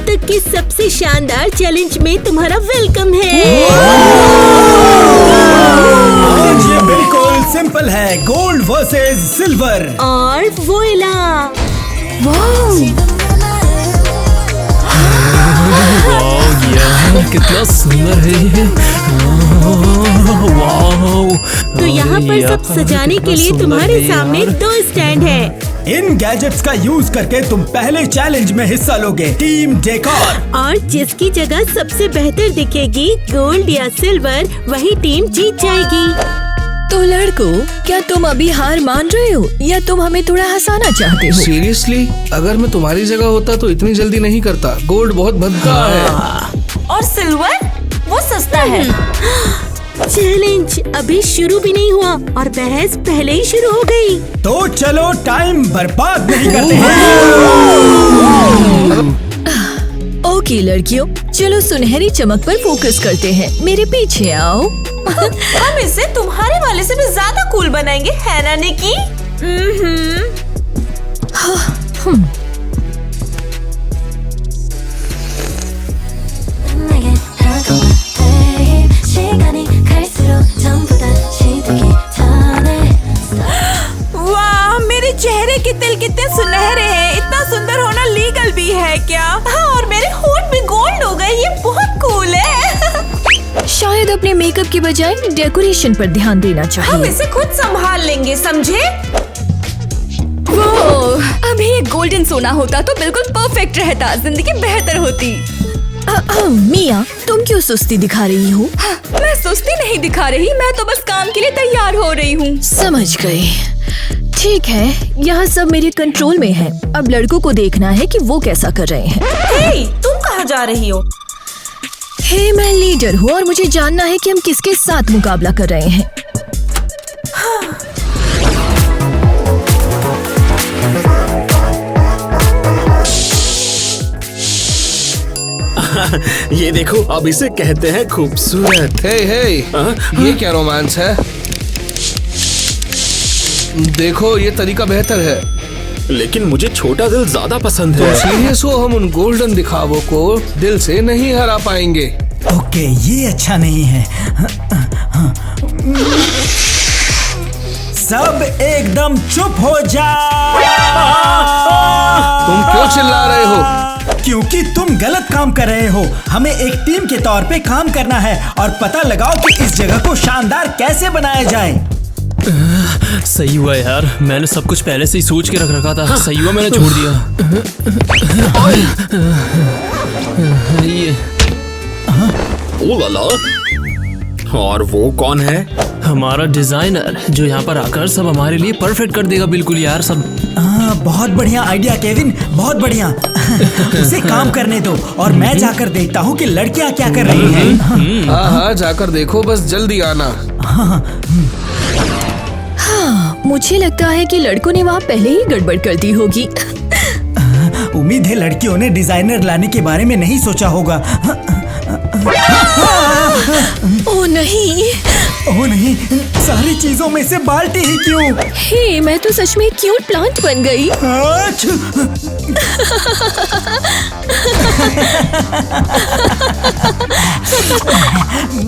तक के सबसे शानदार चैलेंज में तुम्हारा वेलकम है। आज ये बिल्कुल सिंपल है, गोल्ड वर्सेस सिल्वर और वोइला। कितना सुंदर है ये। वाओ। तो यहाँ पर सब सजाने के लिए तुम्हारे सामने 2 स्टैंड है। इन गैजेट्स का यूज करके तुम पहले चैलेंज में हिस्सा लोगे, टीम डेकोर। और जिसकी जगह सबसे बेहतर दिखेगी गोल्ड या सिल्वर, वही टीम जीत जाएगी। तो लड़कों, क्या तुम अभी हार मान रहे हो या तुम हमें थोड़ा हंसाना चाहते हो? सीरियसली, अगर मैं तुम्हारी जगह होता तो इतनी जल्दी नहीं करता। गोल्ड बहुत भद्दा है। और सिल्वर वो सस्ता है। चैलेंज अभी शुरू भी नहीं हुआ और बहस पहले ही शुरू हो गई। तो चलो टाइम बर्बाद नहीं करते हैं। ओके लड़कियों, चलो सुनहरी चमक पर फोकस करते हैं। मेरे पीछे आओ। हम इसे तुम्हारे वाले से भी ज्यादा कूल बनाएंगे, है ना निकी? वाह, मेरे चेहरे के तिल कितने सुनहरे हैं। इतना सुंदर होना लीगल भी है क्या? हाँ, और मेरे होंठ भी गोल्ड हो गए। ये बहुत कूल है। शायद अपने मेकअप की बजाय डेकोरेशन पर ध्यान देना हम चाहिए। इसे खुद संभाल लेंगे, समझे? अभी एक गोल्डन सोना होता तो बिल्कुल परफेक्ट रहता, जिंदगी बेहतर होती। मिया, तुम क्यों सुस्ती दिखा रही हो? मैं सुस्ती नहीं दिखा रही, मैं तो बस काम के लिए तैयार हो रही हूँ। समझ गई। ठीक है, यहाँ सब मेरे कंट्रोल में है। अब लड़कों को देखना है कि वो कैसा कर रहे हैं। हे, तुम कहाँ जा रही हो? हे, मैं लीडर हूँ और मुझे जानना है कि हम किसके साथ मुकाबला कर रहे हैं। ये देखो, अब इसे कहते हैं खूबसूरत। हे, ये क्या रोमांस है? देखो, ये तरीका बेहतर है। लेकिन मुझे छोटा दिल ज्यादा पसंद है। तो सीरियस हो, हम उन गोल्डन दिखावों को दिल से नहीं हरा पाएंगे। ओके, ये अच्छा नहीं है। सब एकदम चुप हो जाओ। तुम क्यों चिल्ला रहे हो? क्योंकि तुम गलत काम कर रहे हो। हमें एक टीम के तौर पे काम करना है और पता लगाओ कि इस जगह को शानदार कैसे बनाया जाए। सही हुआ यार, मैंने सब कुछ पहले से ही सोच के रख रखा था। सही हुआ मैंने छोड़ दिया। ये ओ लाला, और वो कौन है? हमारा डिजाइनर, जो यहाँ पर आकर सब हमारे लिए परफेक्ट कर देगा। बिल्कुल यार, सब बहुत बढ़िया आइडिया केविन, बहुत बढ़िया। उसे काम करने दो और मैं जाकर देखता हूँ कि लड़कियाँ क्या कर रही हैं। हाँ, जाकर देखो, बस जल्दी आना। हाँ, मुझे लगता है कि लड़कों ने वहाँ पहले ही गड़बड़ कर दी होगी। उम्मीद है लड़कियों ने डिजाइनर लाने के बारे में नहीं सोचा होगा। ओह नहीं, ओह नहीं, सारी चीजों में से बाल्टी ही क्यों? हे, मैं तो सच में क्यूट प्लांट बन गई।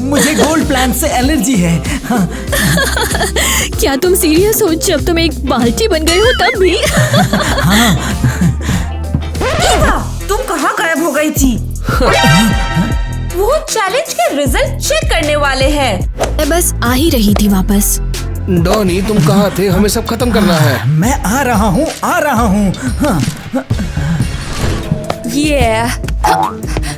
मुझे गोल्ड प्लांट से एलर्जी है। क्या तुम सीरियस हो? जब तुम एक बाल्टी बन गए हो तब भी? तुम कहाँ गायब हो गई थी? वो चैलेंज के रिजल्ट चेक करने वाले हैं। मैं बस आ ही रही थी वापस। डॉनी, तुम कहाँ थे? हमें सब खत्म करना है। मैं आ रहा हूँ, आ रहा हूँ।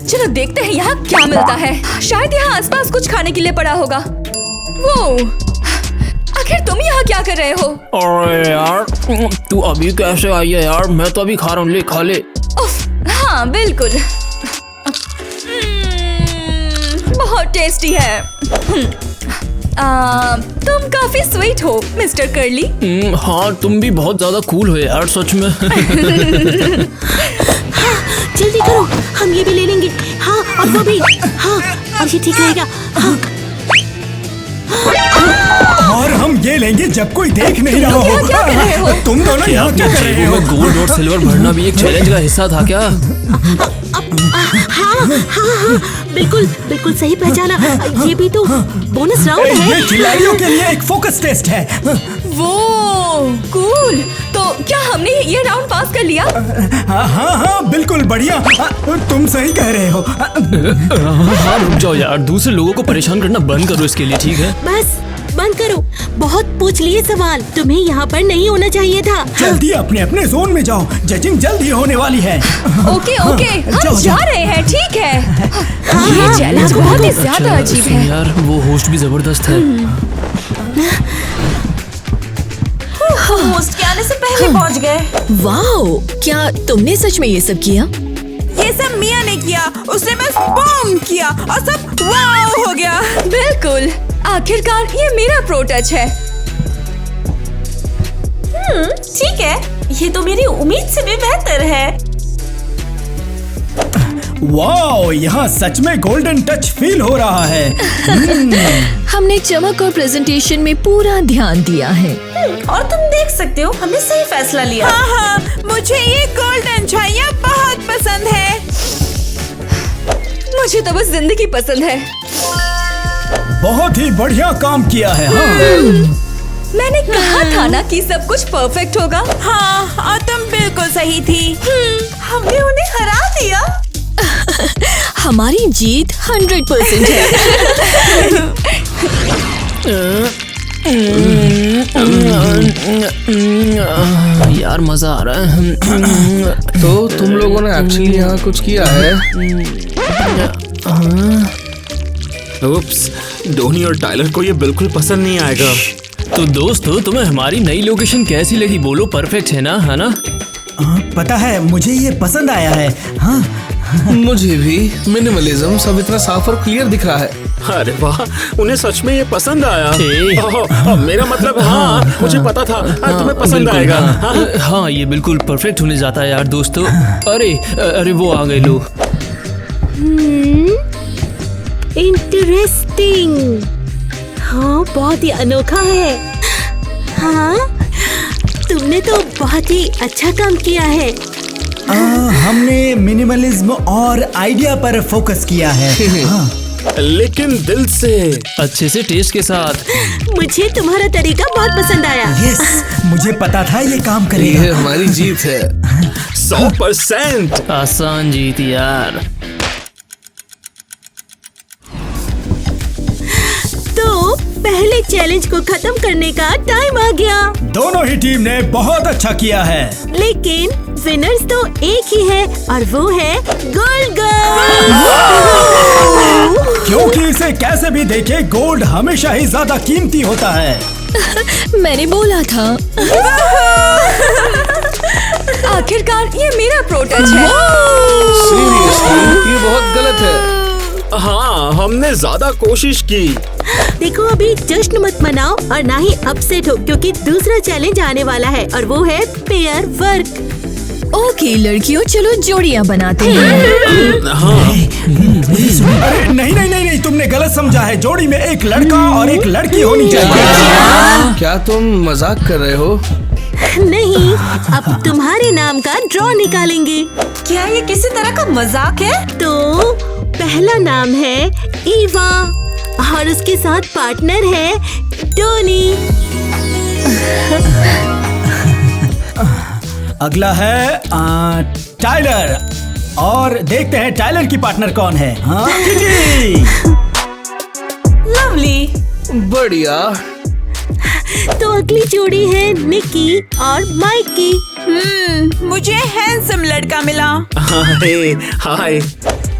चलो देखते हैं यहाँ क्या मिलता है। शायद यहाँ आसपास कुछ खाने के लिए पड़ा होगा। वो, आखिर तुम यहाँ क्या कर रहे हो? अरे यार, तू अभी कैसे आई है यार? मैं तो अभी खा रहा हूँ, ले खा ले। उफ, हाँ बिल्कुल, बहुत टेस्टी है। तुम काफी स्वीट हो मिस्टर कर्ली। हाँ, तुम भी बहुत ज्यादा कूल हो यार, सच में। जल्दी करो, हम ये भी ले लेंगे। हाँ, और वो भी। हाँ, और ये ठीक रहेगा। हाँ। और हम हम ये लेंगे जब कोई देख नहीं रहा हो। क्या कर रहे हो? तुम दोनों यहाँ क्या कर रहे हो? गोल्ड और सिल्वर भरना भी एक चैलेंज का हिस्सा था क्या? हाँ, बिल्कुल बिल्कुल सही पहचाना। ये भी तो बोनस राउंड है। ये खिलाड़ियों के लिए एक फोकस टेस्ट है। वो कूल। तो क्या हमने ये राउंड पास कर लिया? हाँ बिल्कुल बढ़िया। तुम सही कह रहे हो। हाँ रुक जाओ यार, दूसरे लोगों को परेशान करना बंद करो इसके लिए, ठीक है? बस बंद करो, बहुत पूछ लिए सवाल। तुम्हें यहाँ पर नहीं होना चाहिए था। जल्दी अपने अपने जोन में जाओ, जजिंग जल्दी होने वाली है। ओके हम जाओ, जा जाओ। रहे हैं, ठीक है। ये चैलेंज बहुत ही ज्यादा अजीब है। यार वो होस्ट भी जबरदस्त है। होस्ट के आने से पहले पहुंच गए। वाओ, क्या तुमने सच में ये सब किया? ये सब मिया ने किया, उसने बस बूम किया और सब वाव हो गया। बिल्कुल, आखिरकार ये मेरा प्रो टच है। ठीक है, ये तो मेरी उम्मीद से भी बेहतर है। वाओ, यहाँ सच में गोल्डन टच फील हो रहा है। हमने चमक और प्रेजेंटेशन में पूरा ध्यान दिया है। और तुम देख सकते हो हमने सही फैसला लिया। हाँ, मुझे ये गोल्डन छाइयाँ बहुत पसंद है। मुझे तो बस जिंदगी पसंद है। बहुत ही बढ़िया काम किया है। हाँ। मैंने कहा था ना कि सब कुछ परफेक्ट होगा। हाँ, और तुम बिल्कुल सही थी। हमने उन्हें हरा दिया। हमारी जीत 100% है। यार मजा आ रहा है। तो तुम लोगों ने एक्चुअली यहाँ कुछ किया है? उप्स, डोनी और टाइलर को ये बिल्कुल पसंद नहीं आएगा। तो दोस्तों, तुम्हें हमारी नई लोकेशन कैसी लगी? बोलो, परफेक्ट है ना? है ना? पता है, मुझे ये पसंद आया है। हाँ। मुझे भी। मिनिमलिज्म सब इतना साफ और क्लियर दिख रहा है। अरे वाह, उन्हें सच में ये पसंद आया। ए। ओह, मेरा मतलब हाँ, मुझे पता था तुम्हें पसंद बिल्कुल, आएगा। हाँ, हाँ ये बिल्कुल परफेक्ट होने जाता है यार दोस्तों। अरे वो आ गए लोग। इंटरेस्टिंग। हाँ, बहुत ही अनोखा है। हाँ, तुमने तो बहुत ही अच्छा काम किया है। हमने मिनिमलिज्म और आइडिया पर फोकस किया है। हाँ। लेकिन दिल से, अच्छे से टेस्ट के साथ। मुझे तुम्हारा तरीका बहुत पसंद आया। यस, मुझे पता था ये काम करेगा। ये हमारी जीत है। 100%। आसान जीत यार। तो पहले चैलेंज को खत्म करने का टाइम आ गया। दोनों ही टीम ने बहुत अच्छा किया है। लेकिन विनर्स तो एक ही है और वो है गोल्ड गर्ल। क्योंकि इसे कैसे भी देखे, गोल्ड हमेशा ही ज्यादा कीमती होता है। मैंने बोला था। आखिरकार ये मेरा प्रो टच है। सीरियसली, ये बहुत गलत है। हाँ, हमने ज्यादा कोशिश की। देखो, अभी जश्न मत मनाओ और ना ही अपसेट हो, क्योंकि दूसरा चैलेंज आने वाला है और वो है पेयर वर्क। ओके लड़कियों, चलो जोड़ियां बनाते हैं। अरे नहीं नहीं नहीं नहीं, तुमने गलत समझा है। जोड़ी में एक लड़का और एक लड़की होनी चाहिए। क्या तुम मजाक कर रहे हो? नहीं, अब तुम्हारे नाम का ड्रॉ निकालेंगे। क्या ये किसी तरह का मजाक है? तो पहला नाम है ईवा और उसके साथ पार्टनर है टोनी। अगला है टाइलर, और देखते हैं टाइलर की पार्टनर कौन है। हाँ, किटी। लवली। बढ़िया। तो अगली जोड़ी है निकी और माइक की। मुझे हैंडसम लड़का मिला। हाय।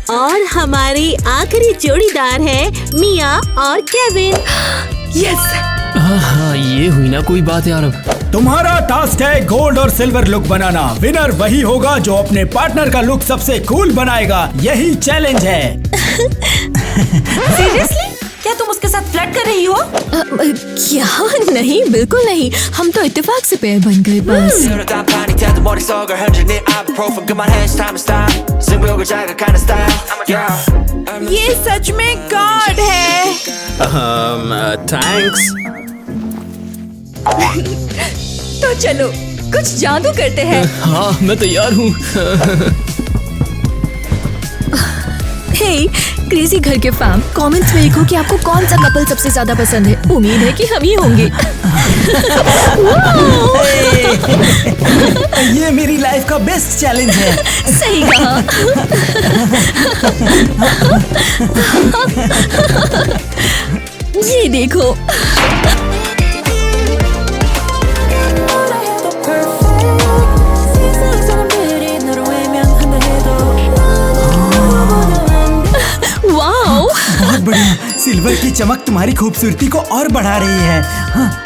और हमारी आखिरी जोड़ीदार है मिया और केविन। यस। हाँ, ये हुई ना कोई बात यार। अब तुम्हारा टास्क है गोल्ड और सिल्वर लुक बनाना। विनर वही होगा जो अपने पार्टनर का लुक सबसे कूल बनाएगा। यही चैलेंज है। सीरियसली? क्या तुम उसके साथ फ्लर्ट कर रही हो? क्या? नहीं, बिल्कुल नहीं। हम तो इत्तेफाक से पेयर बन गए बस। ये सच में गॉड है। थैंक्स। तो चलो कुछ जादू करते हैं। हाँ मैं तैयार हूँ। हे क्रेजी घर के फैम, कमेंट्स में लिखो कि आपको कौन सा कपल सबसे ज्यादा पसंद है। उम्मीद है कि हम ही होंगे। ये मेरी लाइफ का बेस्ट चैलेंज है। सही कहा। ये देखो, वाओ, बहुत बढ़िया। सिल्वर की चमक तुम्हारी खूबसूरती को और बढ़ा रही है। हाँ,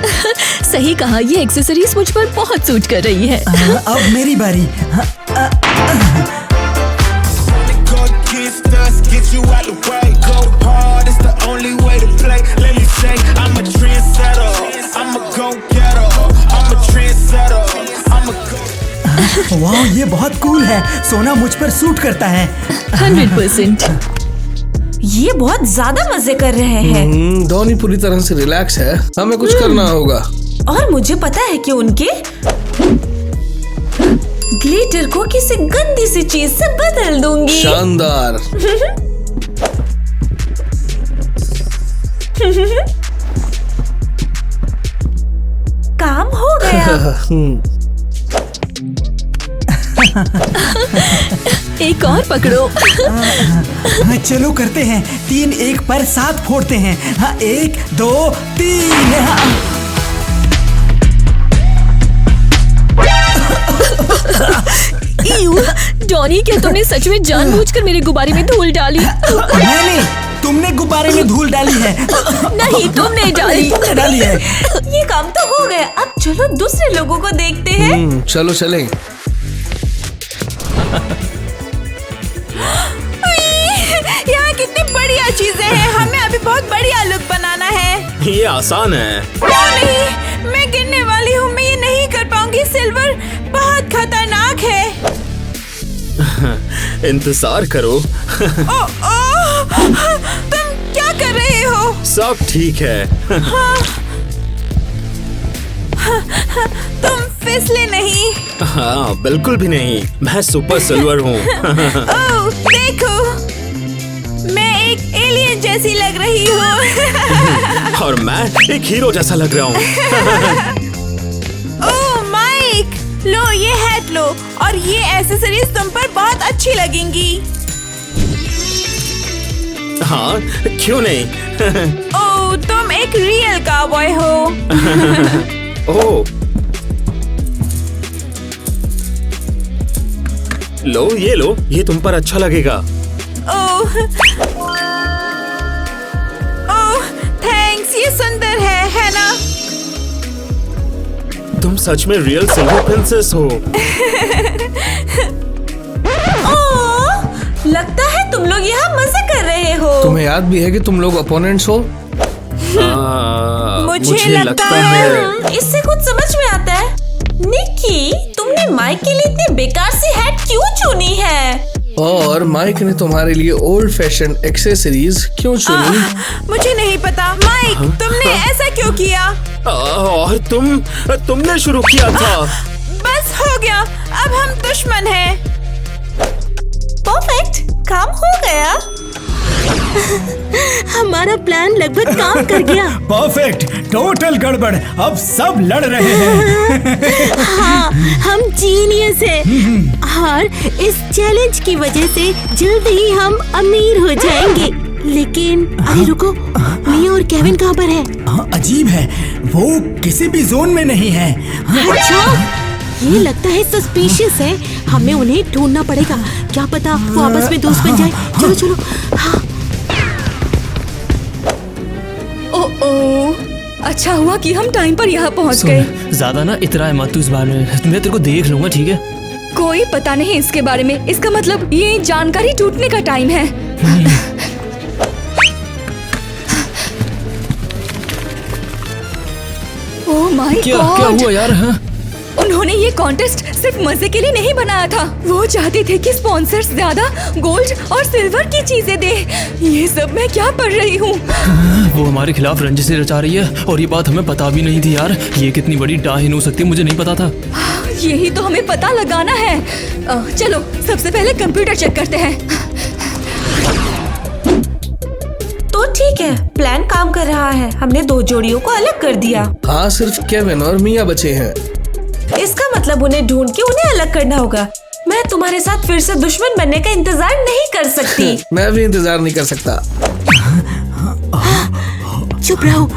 सही कहा। ये एक्सेसरीज मुझ पर बहुत सूट कर रही है। अब मेरी बारी। वाह, ये बहुत कूल है। सोना मुझ पर सूट करता है। 100%। ये बहुत ज्यादा मजे कर रहे हैं। डॉनी पूरी तरह से रिलैक्स है। हमें कुछ करना होगा। और मुझे पता है कि उनके ग्लिटर को किसी गंदी सी चीज से बदल दूंगी। शानदार। काम हो गया। एक और पकड़ो। हाँ, चलो करते हैं। 3 1 पर 7 फोड़ते हैं। हाँ, 1 2 3। हाँ। डॉनी, क्या तुमने सच में जानबूझकर मेरे गुब्बारे में धूल डाली? मैंने, तुमने गुब्बारे में धूल डाली है। नहीं, तुमने डाली। तुमने डाली है। ये काम तो हो गया। अब चलो दूसरे लोगों को देखते हैं। चलो चलें। यहाँ कितनी बढ़िया चीजें हैं। हमें अभी बहुत बढ़िया लुक बनाना है। ये आसान है। नहीं, मैं गिरने वाली हूँ। मैं ये नहीं कर पाऊंगी। सिल्वर बहुत खतरनाक है। इंतजार करो। ओ, तुम क्या कर रहे हो? सब ठीक है। तुम फिसले नहीं। हाँ बिल्कुल भी नहीं। मैं सुपर सिल्वर हूँ। ओह, देखो, मैं एक एलियन जैसी लग रही हूँ। और मैं एक हीरो जैसा लग रहा हूँ। ओह माइक, लो ये हैट लो और ये एक्सेसरीज तुम पर बहुत अच्छी लगेंगी। हाँ क्यों नहीं। ओह, तुम एक रियल काउबॉय हो। ओह, लो, ये तुम पर अच्छा लगेगा। ओह, थैंक्स, ये सुंदर है ना? तुम सच में रियल सिल्वर प्रिंसेस हो। ओह, लगता है तुम लोग यहाँ मजे कर रहे हो। तुम्हें याद भी है कि तुम लोग अपोनेंट्स हो? मुझे लगता है इससे कुछ समझ में आता है। निक्की, तुमने माइक के लिए इतनी बेकार सी हैट क्यों चुनी है? और माइक ने तुम्हारे लिए ओल्ड फैशन एक्सेसरीज क्यों चुनी? मुझे नहीं पता। माइक, तुमने ऐसा क्यों किया? और तुमने शुरू किया था। बस हो गया, अब हम दुश्मन हैं। परफेक्ट, काम हो गया। हमारा प्लान लगभग काम कर गया। परफेक्ट, टोटल गड़बड़। अब सब लड़ रहे हैं। हाँ, हम जीनियस हैं और इस चैलेंज की वजह से जल्द ही हम अमीर हो जाएंगे। लेकिन अरे रुको, मिया और केविन कहाँ पर है? हाँ, अजीब है, वो किसी भी जोन में नहीं है। अच्छा, ये लगता है सस्पिशियस है। हमें उन्हें ढूंढना पड़ेगा। क्या पता वो आपस में दोस्त बन जाए। चलो चलो। हाँ। ओह, अच्छा हुआ कि हम टाइम पर यहाँ पहुँच गए। ज्यादा ना इतरा मत तू इस बारे में। मैं तेरे को देख लूंगा, ठीक है? कोई पता नहीं इसके बारे में। इसका मतलब ये जानकारी टूटने का टाइम है। ओह माय क्या गॉड। हुआ यार? हाँ? उन्होंने ये कॉन्टेस्ट सिर्फ मजे के लिए नहीं बनाया था। वो चाहते थे कि स्पॉन्सर्स ज्यादा गोल्ड और सिल्वर की चीजें दे। ये सब मैं क्या पढ़ रही हूँ? वो हमारे खिलाफ रंजिश रचा रही है और ये बात हमें पता भी नहीं थी यार। ये कितनी बड़ी डाहिन हो सकती है, मुझे नहीं पता था। यही तो हमें पता लगाना है। चलो सबसे पहले कंप्यूटर चेक करते हैं। तो ठीक है, प्लान काम कर रहा है। हमने 2 जोड़ियों को अलग कर दिया। हाँ, सिर्फ केविन और मिया बचे हैं। इसका मतलब उन्हें ढूंढ के उन्हें अलग करना होगा। मैं तुम्हारे साथ फिर से दुश्मन बनने का इंतजार नहीं कर सकती। मैं भी इंतजार नहीं कर सकता। चुप रहो,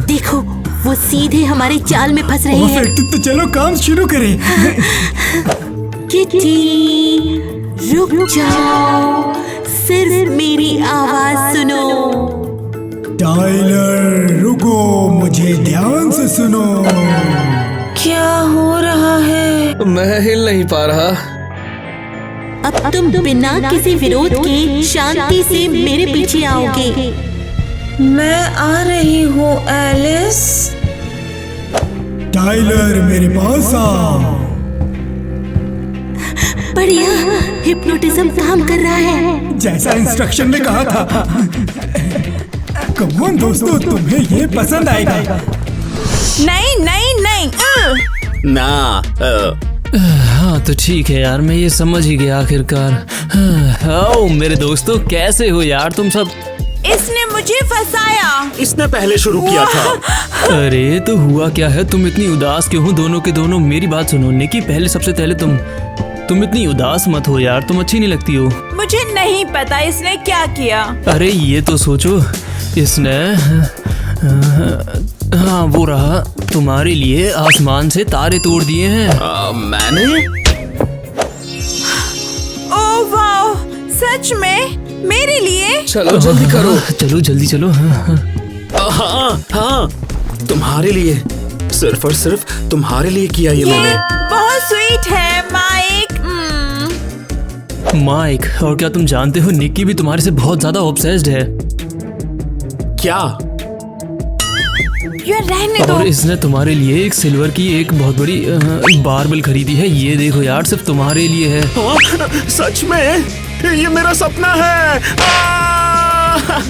देखो वो सीधे हमारे जाल में फंस रहे हैं। तो चलो काम शुरू करें। किटी रुक जाओ, सिर्फ मेरी आवाज सुनो। टाइलर रुको, मुझे ध्यान से सुनो। क्या हो रहा है? मैं हिल नहीं पा रहा। अब तुम बिना किसी विरोध के शांति से मेरे पीछे आओगे। मैं आ रही हूँ एलिस। टाइलर मेरे पास आओ। बढ़िया, हिप्नोटिज्म काम कर रहा है जैसा इंस्ट्रक्शन में कहा था। कम ऑन दोस्तों, तुम्हें ये पसंद आएगा। नहीं नहीं नहीं। ना हाँ तो ठीक है यार, मैं ये समझ ही गया आखिरकार। आओ मेरे दोस्तों, कैसे हो यार तुम सब? इसने मुझे फंसाया। इसने पहले शुरू किया था। अरे तो हुआ क्या है, तुम इतनी उदास क्यों हो दोनों के दोनों? मेरी बात सुनो निकी, पहले सबसे पहले तुम इतनी उदास मत हो यार, तुम अच्छी नहीं लगती हो। मुझे नहीं पता इसने क्या किया। अरे ये तो सोचो, इसने हाँ वो रहा, तुम्हारे लिए आसमान से तारे तोड़ दिए हैं। मैंने? ओह वाह, सच में मेरे लिए? चलो जल्दी करो। चलो जल्दी चलो। हाँ हाँ, तुम्हारे लिए, सिर्फ और सिर्फ तुम्हारे लिए किया ये मैंने। बहुत स्वीट है माइक। माइक, और क्या तुम जानते हो निक्की भी तुम्हारे से बहुत ज्यादा ऑब्सेस्ड है। क्या? यार रहने दो। और इसने तुम्हारे लिए एक सिल्वर की एक बहुत बड़ी बारबल खरीदी है। ये देखो यार, सिर्फ तुम्हारे लिए है। सच में? ये मेरा सपना है।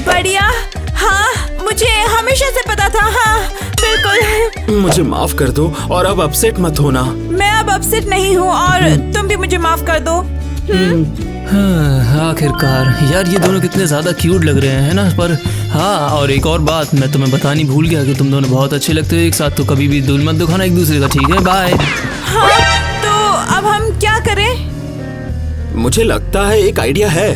बढ़िया। हाँ, मुझे हमेशा से पता था। हाँ बिल्कुल। मुझे माफ कर दो और अब अपसेट मत होना। मैं अब अपसेट नहीं हूँ और तुम भी मुझे माफ कर दो। हाँ, आखिरकार यार ये दोनों कितने ज्यादा क्यूट लग रहे हैं ना। पर हाँ, और एक और बात मैं तुम्हें बतानी भूल गया कि तुम दोनों बहुत अच्छे लगते हो एक साथ। तो कभी भी दिल मत दुखाना एक दूसरे का, ठीक है? बाय। हाँ, तो अब हम क्या करें? मुझे लगता है एक आइडिया है।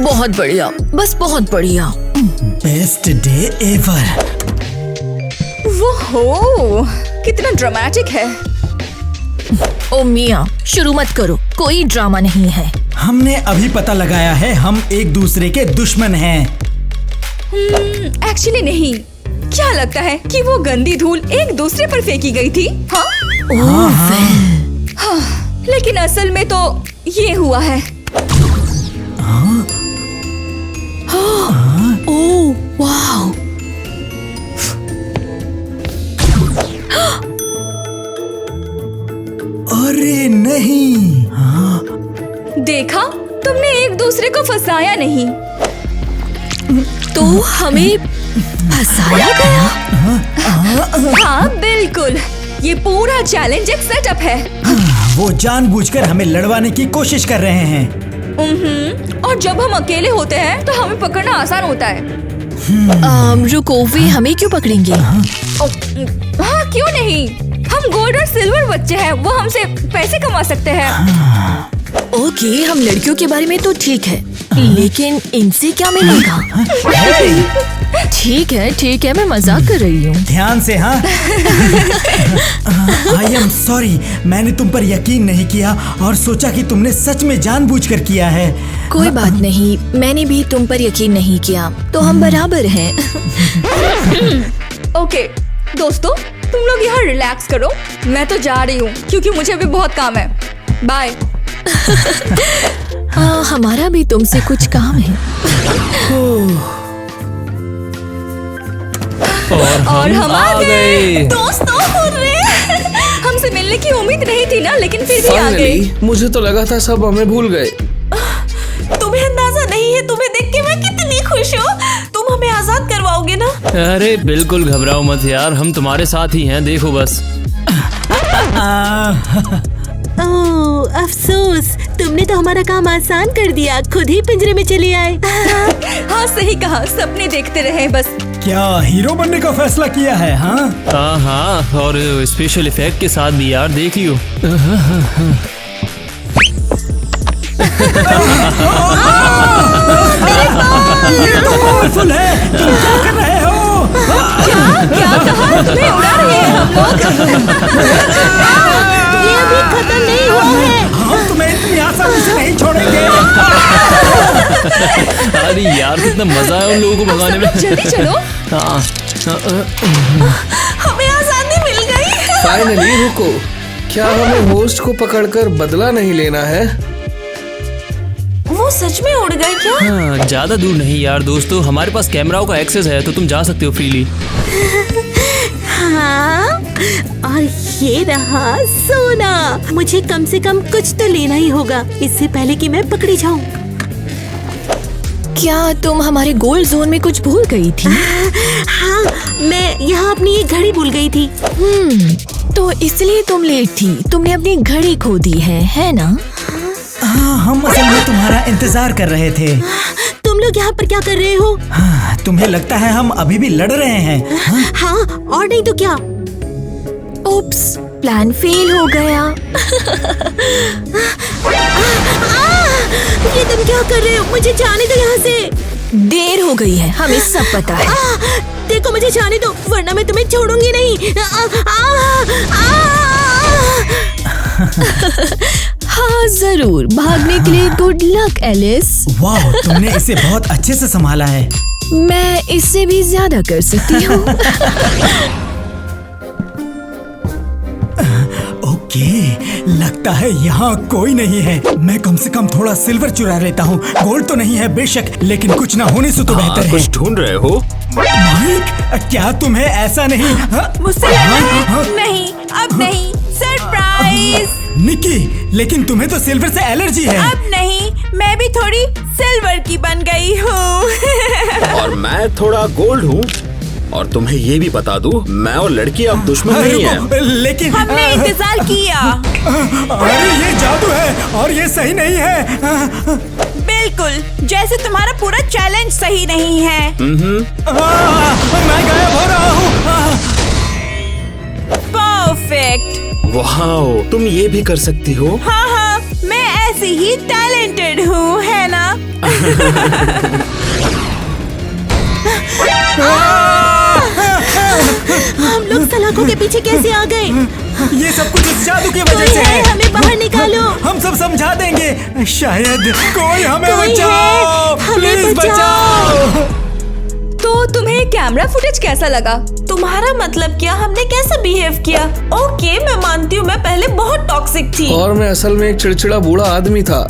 बहुत बढ़िया, बस बहुत बढ़िया। Best day ever. वो हो, कितना ड्रामेटिक है। ओ मिया, शुरू मत करो, कोई ड्रामा नहीं है। हमने अभी पता लगाया है, हम एक दूसरे के दुश्मन हैं। एक्चुअली नहीं। क्या लगता है कि वो गंदी धूल एक दूसरे पर फेंकी गई थी? हाँ? हाँ, लेकिन असल में तो ये हुआ है। ओह वाह, अरे नहीं। देखा, तुमने एक दूसरे को फंसाया नहीं। तो हमें फंसाया गया। हाँ बिल्कुल, ये पूरा चैलेंज एक सेटअप है। वो जानबूझकर हमें लड़वाने की कोशिश कर रहे हैं। और जब हम अकेले होते हैं तो हमें पकड़ना आसान होता है। रुको, वे हमें क्यों पकड़ेंगे? हाँ क्यों नहीं, हम गोल्ड और सिल्वर बच्चे हैं, वो हमसे पैसे कमा सकते हैं। ओके, हम लड़कियों के बारे में तो ठीक है, लेकिन इनसे क्या मिलेगा? ठीक है, मैं मजाक कर रही हूँ। ध्यान से। हाँ। आई एम सॉरी, मैंने तुम पर यकीन नहीं किया और सोचा कि तुमने सच में जानबूझकर किया है। कोई बात नहीं, मैंने भी तुम पर यकीन नहीं किया, तो हम बराबर हैं। ओके दोस्तों, तुम लोग यहाँ रिलैक्स करो, मैं तो जा रही हूँ क्योंकि मुझे अभी बहुत काम है। बाय। हमारा भी तुमसे कुछ काम है। और हम आ गए। दोस्तों हुर्रे! हमसे मिलने की उम्मीद नहीं थी ना, लेकिन फिर भी आ गए। फाइनली, मुझे तो लगा था सब हमें भूल गए। तुम्हें अंदाजा नहीं है तुम्हें देख के मैं कितनी खुश हूँ। तुम हमें आजाद करवाओगे ना? अरे बिल्कुल घबराओ मत यार, हम तुम्हारे साथ ही हैं, देखो बस। ओह अफसोस, तुमने तो हमारा काम आसान कर दिया, खुद ही पिंजरे में चले आए। हाँ सही कहा, सपने देखते रहे बस। क्या हीरो बनने का फैसला किया है? हाँ हाँ, और स्पेशल इफेक्ट के साथ भी यार, देख लियो। ये तो पावरफुल है, तुम क्या कर रहे हो? क्या कहा? मैं उड़ा रहे हैं हम लोग। ये अभी खत्म नहीं हुआ है। हम तुम्हें इतनी आसानी से नहीं छोड़ेंगे। अरे यार कितना मजा है उन लोगों को भगाने में। जल्दी चलो। हाँ, हमें आजादी मिल गई। फाइनली रुको, क्या हमें होस्ट को पकड़कर बदला नहीं लेना है? वो सच में उड़ गए क्या? हाँ, ज्यादा दूर नहीं यार दोस्तों, हमारे पास कैमराओं का एक्सेस है तो तुम जा सकते हो फ्रीली। हाँ, और ये रहा सोना। मुझे कम से कम कुछ तो लेना ही होगा, इससे पहले कि मैं पकड़ी जाऊं। क्या तुम हमारे गोल्ड जोन में कुछ भूल गई थी? हाँ, मैं यहाँ अपनी ये घड़ी भूल गई थी। तो इसलिए तुम लेट थी, तुमने अपनी घड़ी खो दी है ना? हाँ, हम असल में तुम्हारा इंतजार कर रहे थे। तुम लोग यहाँ पर क्या कर रहे हो? हाँ, तुम्हें लगता है हम अभी भी लड़ रहे हैं? हाँ, और नहीं तो क्या। उप्स, प्लान फेल हो गया। ये तुम क्या कर रहे हो? मुझे जाने दो यहाँ से। देर हो गई है, हमें सब पता है। देखो मुझे जाने दो, वरना मैं तुम्हें छोड़ूंगी नहीं। हाँ जरूर, भागने के लिए गुड लक एलिस। वाह, तुमने इसे बहुत अच्छे से संभाला है। मैं इससे भी ज्यादा कर सकती हूँ। ओके, लगता है यहाँ कोई नहीं है। मैं कम से कम थोड़ा सिल्वर चुरा लेता हूँ। गोल्ड तो नहीं है बेशक, लेकिन कुछ ना होने से तो बेहतर है। कुछ ढूंढ रहे हो? माइक, क्या तुम्हें ऐसा नहीं? मुझसे लड़ना है? नहीं, अब नहीं। सरप्राइज! निकी, लेकिन तुम्हें तो सिल्वर से एलर्जी है। अब नहीं, मैं भी थोड़ी सिल्वर की बन गई हूँ। और मैं थोड़ा गोल्ड हूँ। और तुम्हें ये भी बता दूं, मैं और लड़की अब दुश्मन नहीं है। लेकिन हमने इंतजार किया। अरे ये जादू है और ये सही नहीं है। बिल्कुल, जैसे तुम्हारा पूरा चैलेंज सही नहीं है। मैं गायब हो रहा हूँ। परफेक्ट। वाओ, तुम ये भी कर सकती हो। हाँ, मैं ऐसी ही टैलेंटेड हूँ, है ना? हम लोग सलाखों के पीछे कैसे आ गए? ये सब कुछ उस जादू की वजह कोई से है, है। हमें बाहर निकालो। हम सब समझा देंगे। शायद कोई हमें कोई बचाओ, है, हमें प्लीज बचाओ। तो तुम्हें कैमरा फुटेज कैसा लगा? तुम्हारा मतलब क्या? हमने कैसे बिहेव किया? ओके, मैं मानती हूँ मैं पहले बहुत टॉक्सिक थी। और मैं असल में एक चिड़चिड़ा बूढ़ा आदमी था।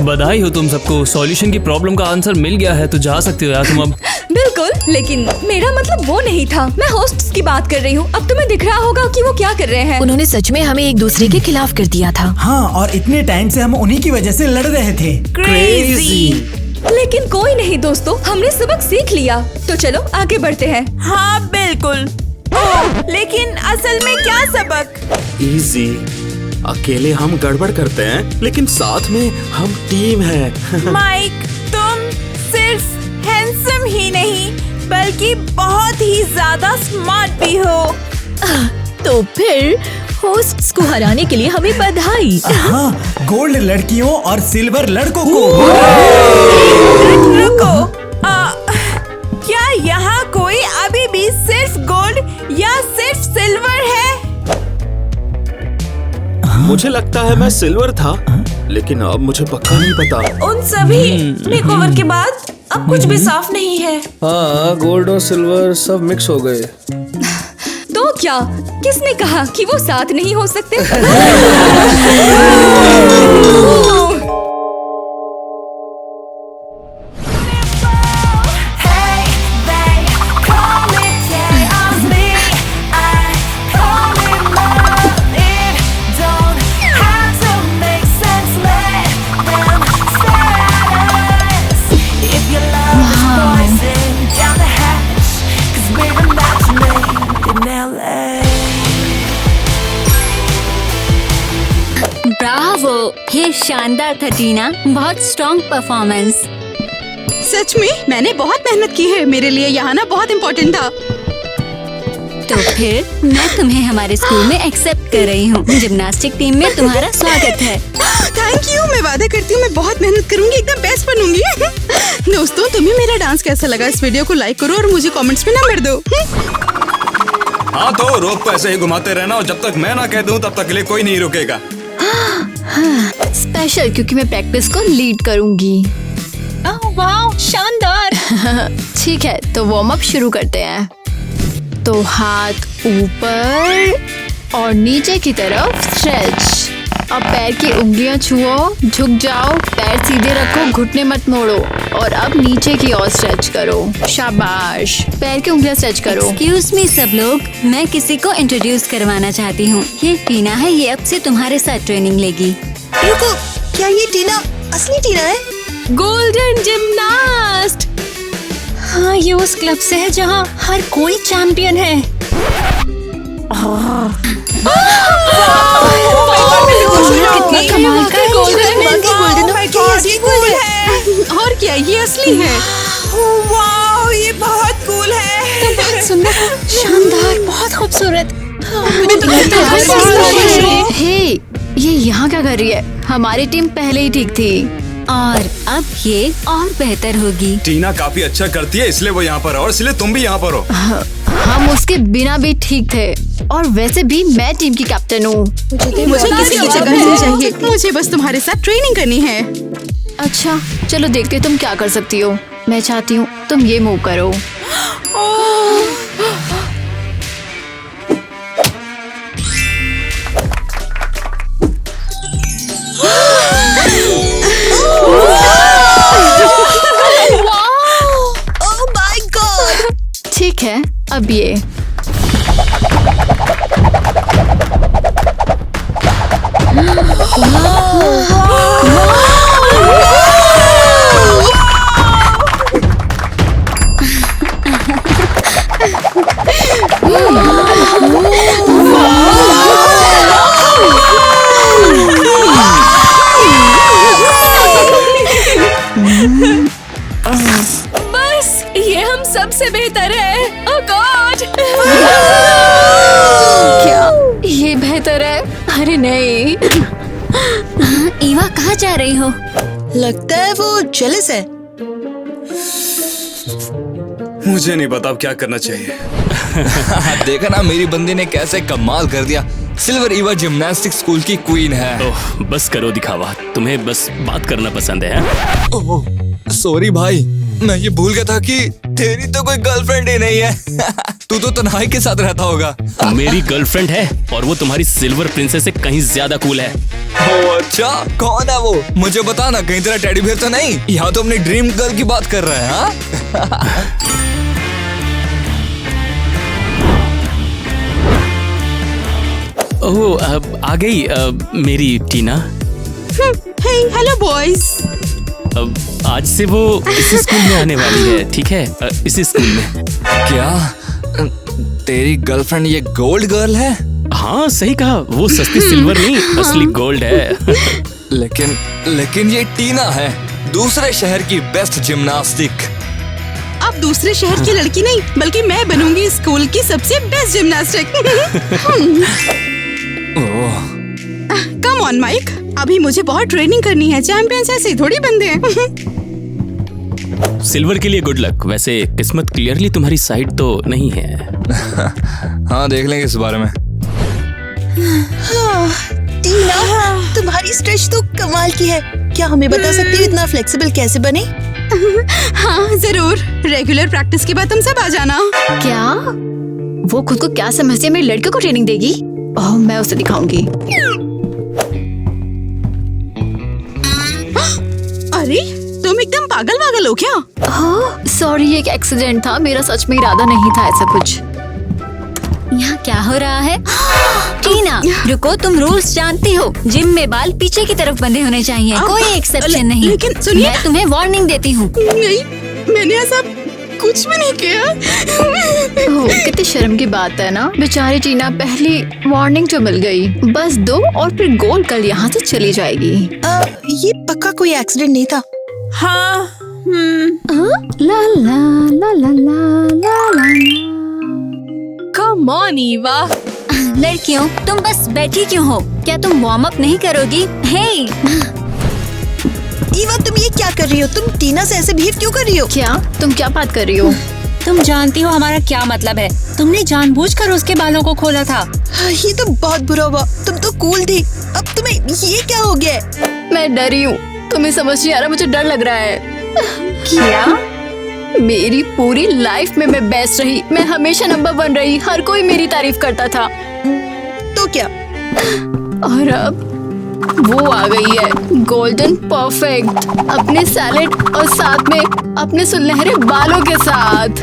बधाई हो तुम सबको, सॉल्यूशन की प्रॉब्लम का आंसर मिल गया है, तो जा सकते हो यार तुम अब। बिल्कुल, लेकिन मेरा मतलब वो नहीं था। मैं होस्ट्स की बात कर रही हूँ। अब तुम्हें दिख रहा होगा कि वो क्या कर रहे हैं। उन्होंने सच में हमें एक दूसरे के खिलाफ कर दिया था। हाँ, और इतने टाइम से हम उन्हीं की वजह से लड़ रहे थे। क्रेजी। लेकिन कोई नहीं दोस्तों, हमने सबक सीख लिया। तो चलो आगे बढ़ते हैं। हाँ बिल्कुल। ओह, लेकिन असल में क्या सबक? इजी। अकेले हम गड़बड़ करते हैं, लेकिन साथ में हम टीम है। माइक, तुम सिर्फ हैंडसम ही नहीं बल्कि बहुत ही ज्यादा स्मार्ट भी हो। तो फिर होस्ट्स को हराने के लिए हमें बधाई। हाँ, गोल्ड लड़कियों और सिल्वर लड़कों को। रुको, क्या यहाँ कोई अभी भी सिर्फ गोल्ड या सिर्फ सिल्वर है? मुझे लगता है मैं सिल्वर था, लेकिन अब मुझे पक्का नहीं पता। उन सभी मेकओवर के बाद अब कुछ भी साफ नहीं है। हाँ, गोल्ड और सिल्वर सब मिक्स हो गए। तो क्या, किसने कहा कि वो साथ नहीं हो सकते? ब्रावो, ये शानदार था टीना, बहुत स्ट्रॉन्ग परफॉर्मेंस। सच में मैंने बहुत मेहनत की है, मेरे लिए यहाँ आना बहुत इम्पोर्टेंट था। तो फिर मैं तुम्हें हमारे स्कूल में एक्सेप्ट कर रही हूँ। जिम्नास्टिक टीम में तुम्हारा स्वागत है। थैंक यू, मैं वादा करती हूँ मैं बहुत मेहनत करूंगी, एकदम बेस्ट बनूंगी। दोस्तों, तुम्हें मेरा डांस कैसा लगा? इस वीडियो को लाइक करो और मुझे कमेंट्स में नंबर दो। हाँ तो रोप को ऐसे ही घुमाते रहना और जब तक मैं ना कह दूं तब तक के लिए कोई नहीं रुकेगा। स्पेशल क्योंकि मैं प्रैक्टिस को लीड करूंगी। वाह, शानदार। ठीक है, तो वार्म अप शुरू करते हैं। तो हाथ ऊपर और नीचे की तरफ स्ट्रेच। अब पैर की उंगलियां छुओ, झुक जाओ, पैर सीधे रखो, घुटने मत मोड़ो और अब नीचे की ओर स्ट्रेच करो। शाबाश, पैर की उंगलियां स्ट्रेच करो। एक्सक्यूज मी सब लोग, मैं किसी को इंट्रोड्यूस करवाना चाहती हूँ। ये टीना है, ये अब से तुम्हारे साथ ट्रेनिंग लेगी। रुको, क्या ये टीना असली टीना है? Golden gymnast. हाँ, ये उस क्लब से है जहाँ हर कोई चैंपियन है। कितना कमाल का गोल्डन। और क्या, ये असली है? वाह, ये बहुत कूल है। बहुत सुंदर, शानदार, बहुत खूबसूरत। हे, ये यहाँ क्या कर रही है? हमारी टीम पहले ही ठीक थी और अब ये और बेहतर होगी। टीना काफी अच्छा करती है इसलिए वो यहाँ पर है और इसलिए तुम भी यहाँ पर हो। हम उसके बिना भी ठीक थे और वैसे भी मैं टीम की कैप्टन हूँ। मुझे किसी की जगह नहीं चाहिए, मुझे बस तुम्हारे साथ ट्रेनिंग करनी है। अच्छा, चलो देखते तुम क्या कर सकती हो। मैं चाहती हूँ तुम ये मूव करो। Oh my God. ठीक है, अब ये बस, ये हम सबसे बेहतर है। ओह गॉड। क्या ये बेहतर है? अरे नहीं। ईवा, कहाँ जा रही हो? लगता है वो जेलस है। मुझे नहीं पता अब क्या करना चाहिए। देखा ना मेरी बंदी ने कैसे कमाल कर दिया। सिल्वर ईवा जिम्नास्टिक स्कूल की क्वीन है। ओह, बस करो दिखावा, तुम्हें बस बात करना पसंद है। ओह, सॉरी भाई, मैं ये भूल गया था कि तेरी तो कोई गर्लफ्रेंड ही नहीं है। तू तो तन्हाई के साथ रहता होगा। मेरी गर्लफ्रेंड है और वो तुम्हारी सिल्वर प्रिंसेस से कहीं ज्यादा कूल है। ओह अच्छा, कौन है वो? मुझे बता ना, कहीं तेरा टेडी बियर तो नहीं? यहाँ तो अपनी ड्रीम गर्ल की बात कर रहे हैं। हाँ? ओह, आ गई मेरी टीना। हे, हेलो बॉयज। आज से वो इसी स्कूल में आने वाली है, ठीक है? इसी स्कूल में। क्या तेरी गर्लफ्रेंड ये गोल्ड गर्ल है? हाँ, सही कहा, वो सस्ती सिल्वर नहीं, असली गोल्ड है। लेकिन ये टीना है, दूसरे शहर की बेस्ट जिम्नास्टिक। अब दूसरे शहर की लड़की नहीं, बल्कि मैं बनूंगी स्कूल की सबसे best gymnastic. Come on Mike, अभी मुझे बहुत ट्रेनिंग करनी है। चैंपियंस ऐसे थोड़ी बनते हैं। सिल्वर के लिए गुड लक। वैसे किस्मत क्लियरली तुम्हारी साइड तो नहीं है। हाँ, देख लेंगे इस बारे में। टीना, तुम्हारी स्ट्रेच तो कमाल की है। क्या हमें बता सकती हो इतना फ्लेक्सिबल कैसे बने? हाँ जरूर, रेगुलर प्रैक्टिस के बाद तुम सब आ जाना। क्या वो खुद को क्या समझती है? मेरी लड़कियों को ट्रेनिंग देगी? ओह, मैं उसे दिखाऊंगी। अरे तुम एकदम पागल वागल हो क्या? हाँ सॉरी, ये एक एक्सीडेंट था, मेरा सच में इरादा नहीं था ऐसा कुछ। यहाँ क्या हो रहा है? टीना रुको, तुम रूल्स जानती हो। जिम में बाल पीछे की तरफ बंधे होने चाहिए, कोई एक्सेप्शन नहीं। लेकिन सुनिए, मैं तुम्हें वार्निंग देती हूँ। नहीं, मैंने ऐसा कुछ भी नहीं किया। ओह, कितनी शर्म की बात है ना। बेचारी टीना पहली वार्निंग जो मिल गई, बस 2 और फिर गोल कल यहाँ से चली जाएगी। ये पक्का कोई एक्सीडेंट नहीं था। हाँ। ला ला ला ला ला ला ला। Come on Eva. लड़कियों, तुम बस बैठी क्यों हो? क्या तुम वार्म अप नहीं करोगी? हे ईवा, तुम ये क्या कर रही हो? तुम टीना से ऐसे बिहेव क्यों कर रही हो? क्या तुम क्या बात कर रही हो? तुम जानती हो हमारा क्या मतलब है। तुमने जानबूझकर उसके बालों को खोला था। ये तो बहुत बुरा हुआ। तुम तो कूल थी, अब तुम्हें ये क्या हो गया है? मैं डरी हूँ, तुम्हें समझ नहीं आ रहा, मुझे डर लग रहा है। क्या? मेरी पूरी लाइफ में मैं बेस्ट रही, मैं हमेशा नंबर 1 रही, हर कोई मेरी तारीफ करता था। तो क्या? और अब वो आ गई है, गोल्डन परफेक्ट, अपने सैलेड और साथ में अपने सुनहरे बालों के साथ।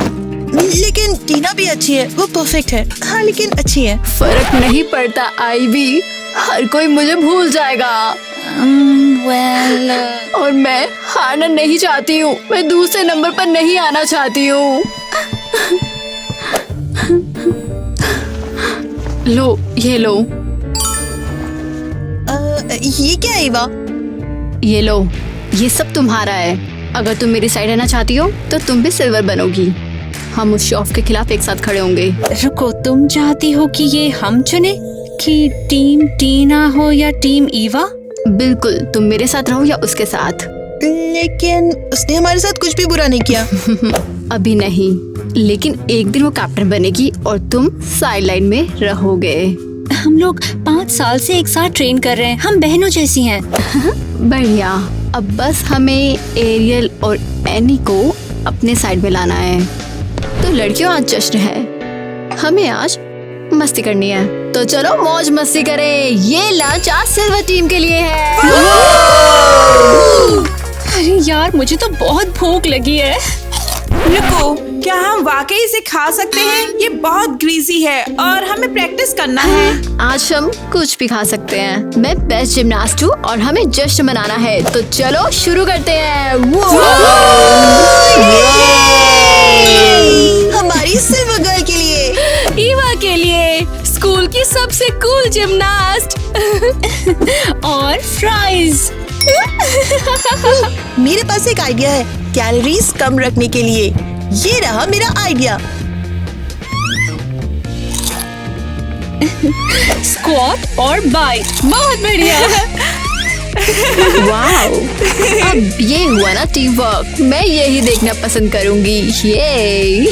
लेकिन टीना भी अच्छी है, वो परफेक्ट है। हाँ, लेकिन अच्छी है। फर्क नहीं पड़ता आईवी, हर कोई मुझे भूल जाएगा। और मैं हारना नहीं चाहती हूँ, मैं दूसरे नंबर पर नहीं आना चाहती हूँ। लो, ये लो। ये क्या है ईवा? ये लो, ये सब तुम्हारा है। अगर तुम मेरी साइड रहना चाहती हो तो तुम भी सिल्वर बनोगी। हम उस शॉफ के खिलाफ एक साथ खड़े होंगे। रुको, तुम चाहती हो कि ये हम चुने कि टीम टीना हो या टीम ईवा? बिल्कुल, तुम मेरे साथ रहो या उसके साथ। लेकिन उसने हमारे साथ कुछ भी बुरा नहीं किया। अभी नहीं, लेकिन एक दिन वो कैप्टन बनेगी और तुम साइड लाइन में रहोगे। हम लोग 5 साल से एक साथ ट्रेन कर रहे हैं, हम बहनों जैसी हैं। बढ़िया, अब बस हमें एरियल और एनी को अपने साइड में लाना है। तो लड़कियों, आज जश्न है, हमें आज मस्ती करनी है, तो चलो मौज मस्ती करें। ये लंच आज सिल्वर टीम के लिए है। अरे यार, मुझे तो बहुत भूख लगी है। रुको, क्या हम वाकई इसे खा सकते हैं? ये बहुत ग्रीसी है और हमें प्रैक्टिस करना है। आज हम कुछ भी खा सकते हैं। मैं बेस्ट जिम्नास्ट हूँ और हमें जश्न मनाना है, तो चलो शुरू करते हैं। हमारी सिल्वर गर्ल के लिए, ईवा के लिए, स्कूल की सबसे कूल जिम्नास्ट और फ्राइज। मेरे पास एक आइडिया है कैलोरीज कम रखने के लिए। ये रहा मेरा आइडिया। स्क्वाट और बाइट, बहुत बढ़िया। वाओ, अब ये हुआ ना टीम वर्क। मैं यही देखना पसंद करूंगी। ये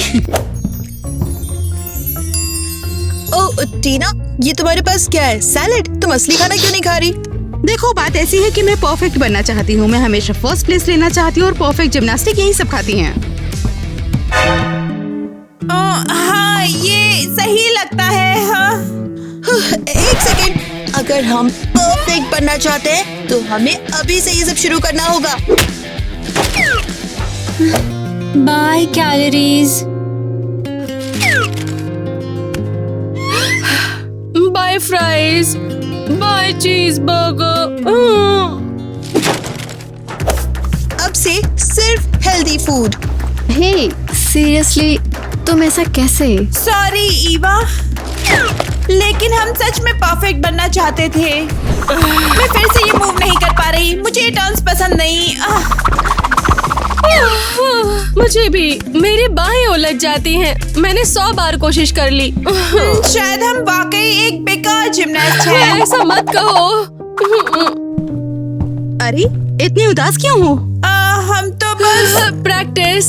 ओ टीना, ये तुम्हारे पास क्या है? सैलेड? तुम असली खाना क्यों नहीं खा रही? देखो, बात ऐसी है कि मैं परफेक्ट बनना चाहती हूँ, मैं हमेशा फर्स्ट प्लेस लेना चाहती हूँ और परफेक्ट जिम्नास्टिक यही सब खाती हैं। हाँ, ये सही लगता है। हाँ। एक सेकेंड, अगर हम परफेक्ट बनना चाहते हैं तो हमें अभी से ये सब शुरू करना होगा। Bye calories, bye fries, bye cheeseburger. अब से सिर्फ हेल्दी फूड। हे, सीरियसली तुम ऐसा कैसे? सॉरी ईवा, लेकिन हम सच में परफेक्ट बनना चाहते थे। मैं फिर से ये मूव नहीं कर पा रही, मुझे ये टर्न्स पसंद नहीं। मुझे भी, मेरी बाहें उलझ जाती हैं। मैंने 100 बार कोशिश कर ली। शायद हम वाकई एक बेकार जिम्नास्ट हैं। ऐसा मत कहो। अरे, इतनी उदास क्यों हो? हम तो बस प्रैक्टिस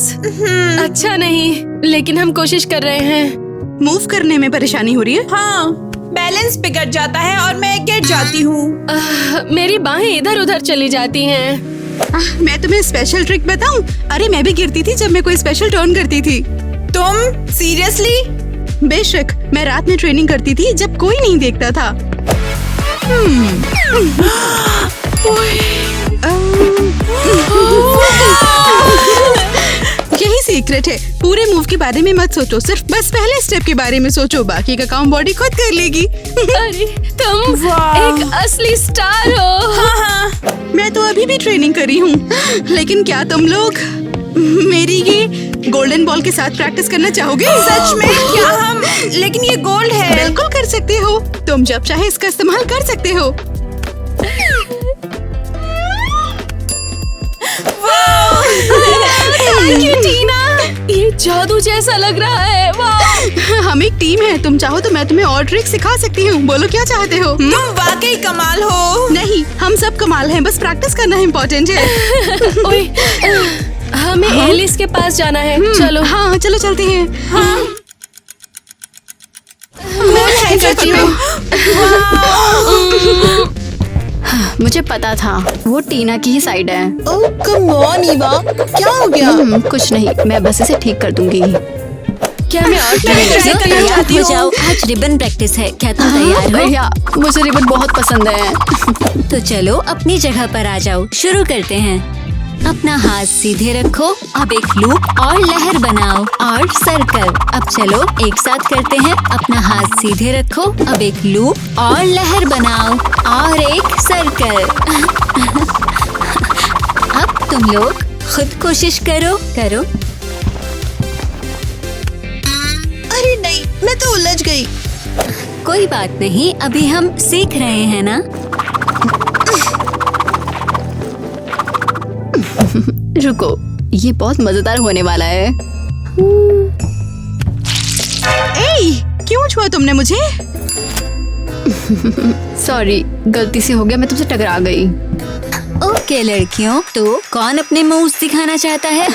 अच्छा नहीं, लेकिन हम कोशिश कर रहे हैं। मूव करने में परेशानी हो रही है? हाँ, बैलेंस बिगड़ जाता है और मैं गिर जाती हूँ। मेरी बाहें इधर उधर चली जाती हैं। मैं तुम्हें स्पेशल ट्रिक बताऊं? अरे, मैं भी गिरती थी जब मैं कोई स्पेशल टर्न करती थी। तुम सीरियसली? बेशक, मैं रात में ट्रेनिंग करती थी जब कोई नहीं देखता था। यही सीक्रेट है। पूरे मूव के बारे में मत सोचो, सिर्फ बस पहले स्टेप के बारे में सोचो, बाकी का काम बॉडी खुद कर लेगी। अरे, तुम एक असली स्टार हो। हाँ, मैं तो अभी भी ट्रेनिंग कर रही हूँ, लेकिन क्या तुम लोग मेरी ये गोल्डन बॉल के साथ प्रैक्टिस करना चाहोगे? सच में? क्या हम? लेकिन ये गोल्ड है। बिल्कुल कर सकते हो, तुम जब चाहे इसका इस्तेमाल कर सकते हो। थैंक यू टीना, ये जादू जैसा लग रहा है। वाह! हम एक टीम है, तुम चाहो तो मैं तुम्हें और ट्रिक सिखा सकती हूँ। बोलो क्या चाहते हो? तुम वाकई कमाल हो। नहीं, हम सब कमाल हैं, बस प्रैक्टिस करना इम्पोर्टेंट है। ओए, हमें एलिस के पास जाना है। चलो। हाँ चलो चलते हैं। मैं करती हूँ। मुझे पता था वो टीना की ही साइड है। ओह कम ऑन ईवा, क्या हो गया? कुछ नहीं, मैं बस इसे ठीक कर दूंगी। क्या मैं और ट्राई करना चाहती हूँ। जाओ, आज रिबन प्रैक्टिस है। क्या तुम तैयार हो? भैया मुझे रिबन बहुत पसंद है। तो चलो अपनी जगह पर आ जाओ, शुरू करते हैं। अपना हाथ सीधे रखो, अब एक लूप और लहर बनाओ और सर्कल। अब चलो एक साथ करते हैं। अपना हाथ सीधे रखो, अब एक लूप और लहर बनाओ और एक सर्कल। अब तुम लोग खुद कोशिश करो। अरे नहीं, मैं तो उलझ गई। कोई बात नहीं, अभी हम सीख रहे हैं ना। रुको, ये बहुत मजेदार होने वाला है। क्यों छुआ तुमने मुझे? सॉरी, गलती से हो गया, मैं तुमसे टकरा गई। ओके लड़कियों, तो कौन अपने मूव्स दिखाना चाहता है?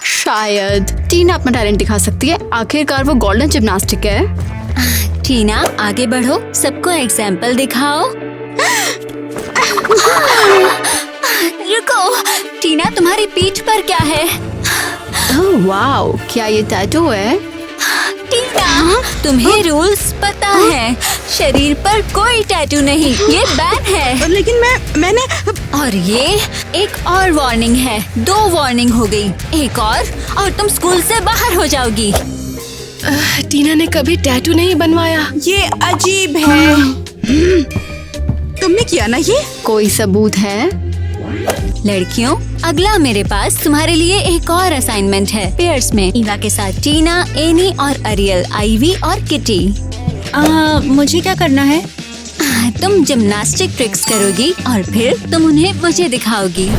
शायद टीना अपना टैलेंट दिखा सकती है, आखिरकार वो गोल्डन जिम्नास्टिक है। टीना आगे बढ़ो, सबको एग्जाम्पल दिखाओ। रुको, टीना तुम्हारी पीठ पर क्या है? ओह वाओ, क्या ये टैटू है? टीना, तुम्हें रूल्स पता है। शरीर पर कोई टैटू नहीं, ये बैन है। लेकिन मैंने और ये एक और वार्निंग है। 2 वार्निंग हो गई, एक और तुम स्कूल से बाहर हो जाओगी। टीना ने कभी टैटू नहीं बनवाया। ये अजीब है। तुमने किया ना ये? कोई सबूत है? लड़कियों, अगला मेरे पास तुम्हारे लिए एक और असाइनमेंट है। पेयर्स में ईवा के साथ टीना, एनी और अरियल, आईवी और किटी। मुझे क्या करना है? तुम जिम्नास्टिक ट्रिक्स करोगी और फिर तुम उन्हें मुझे दिखाओगी।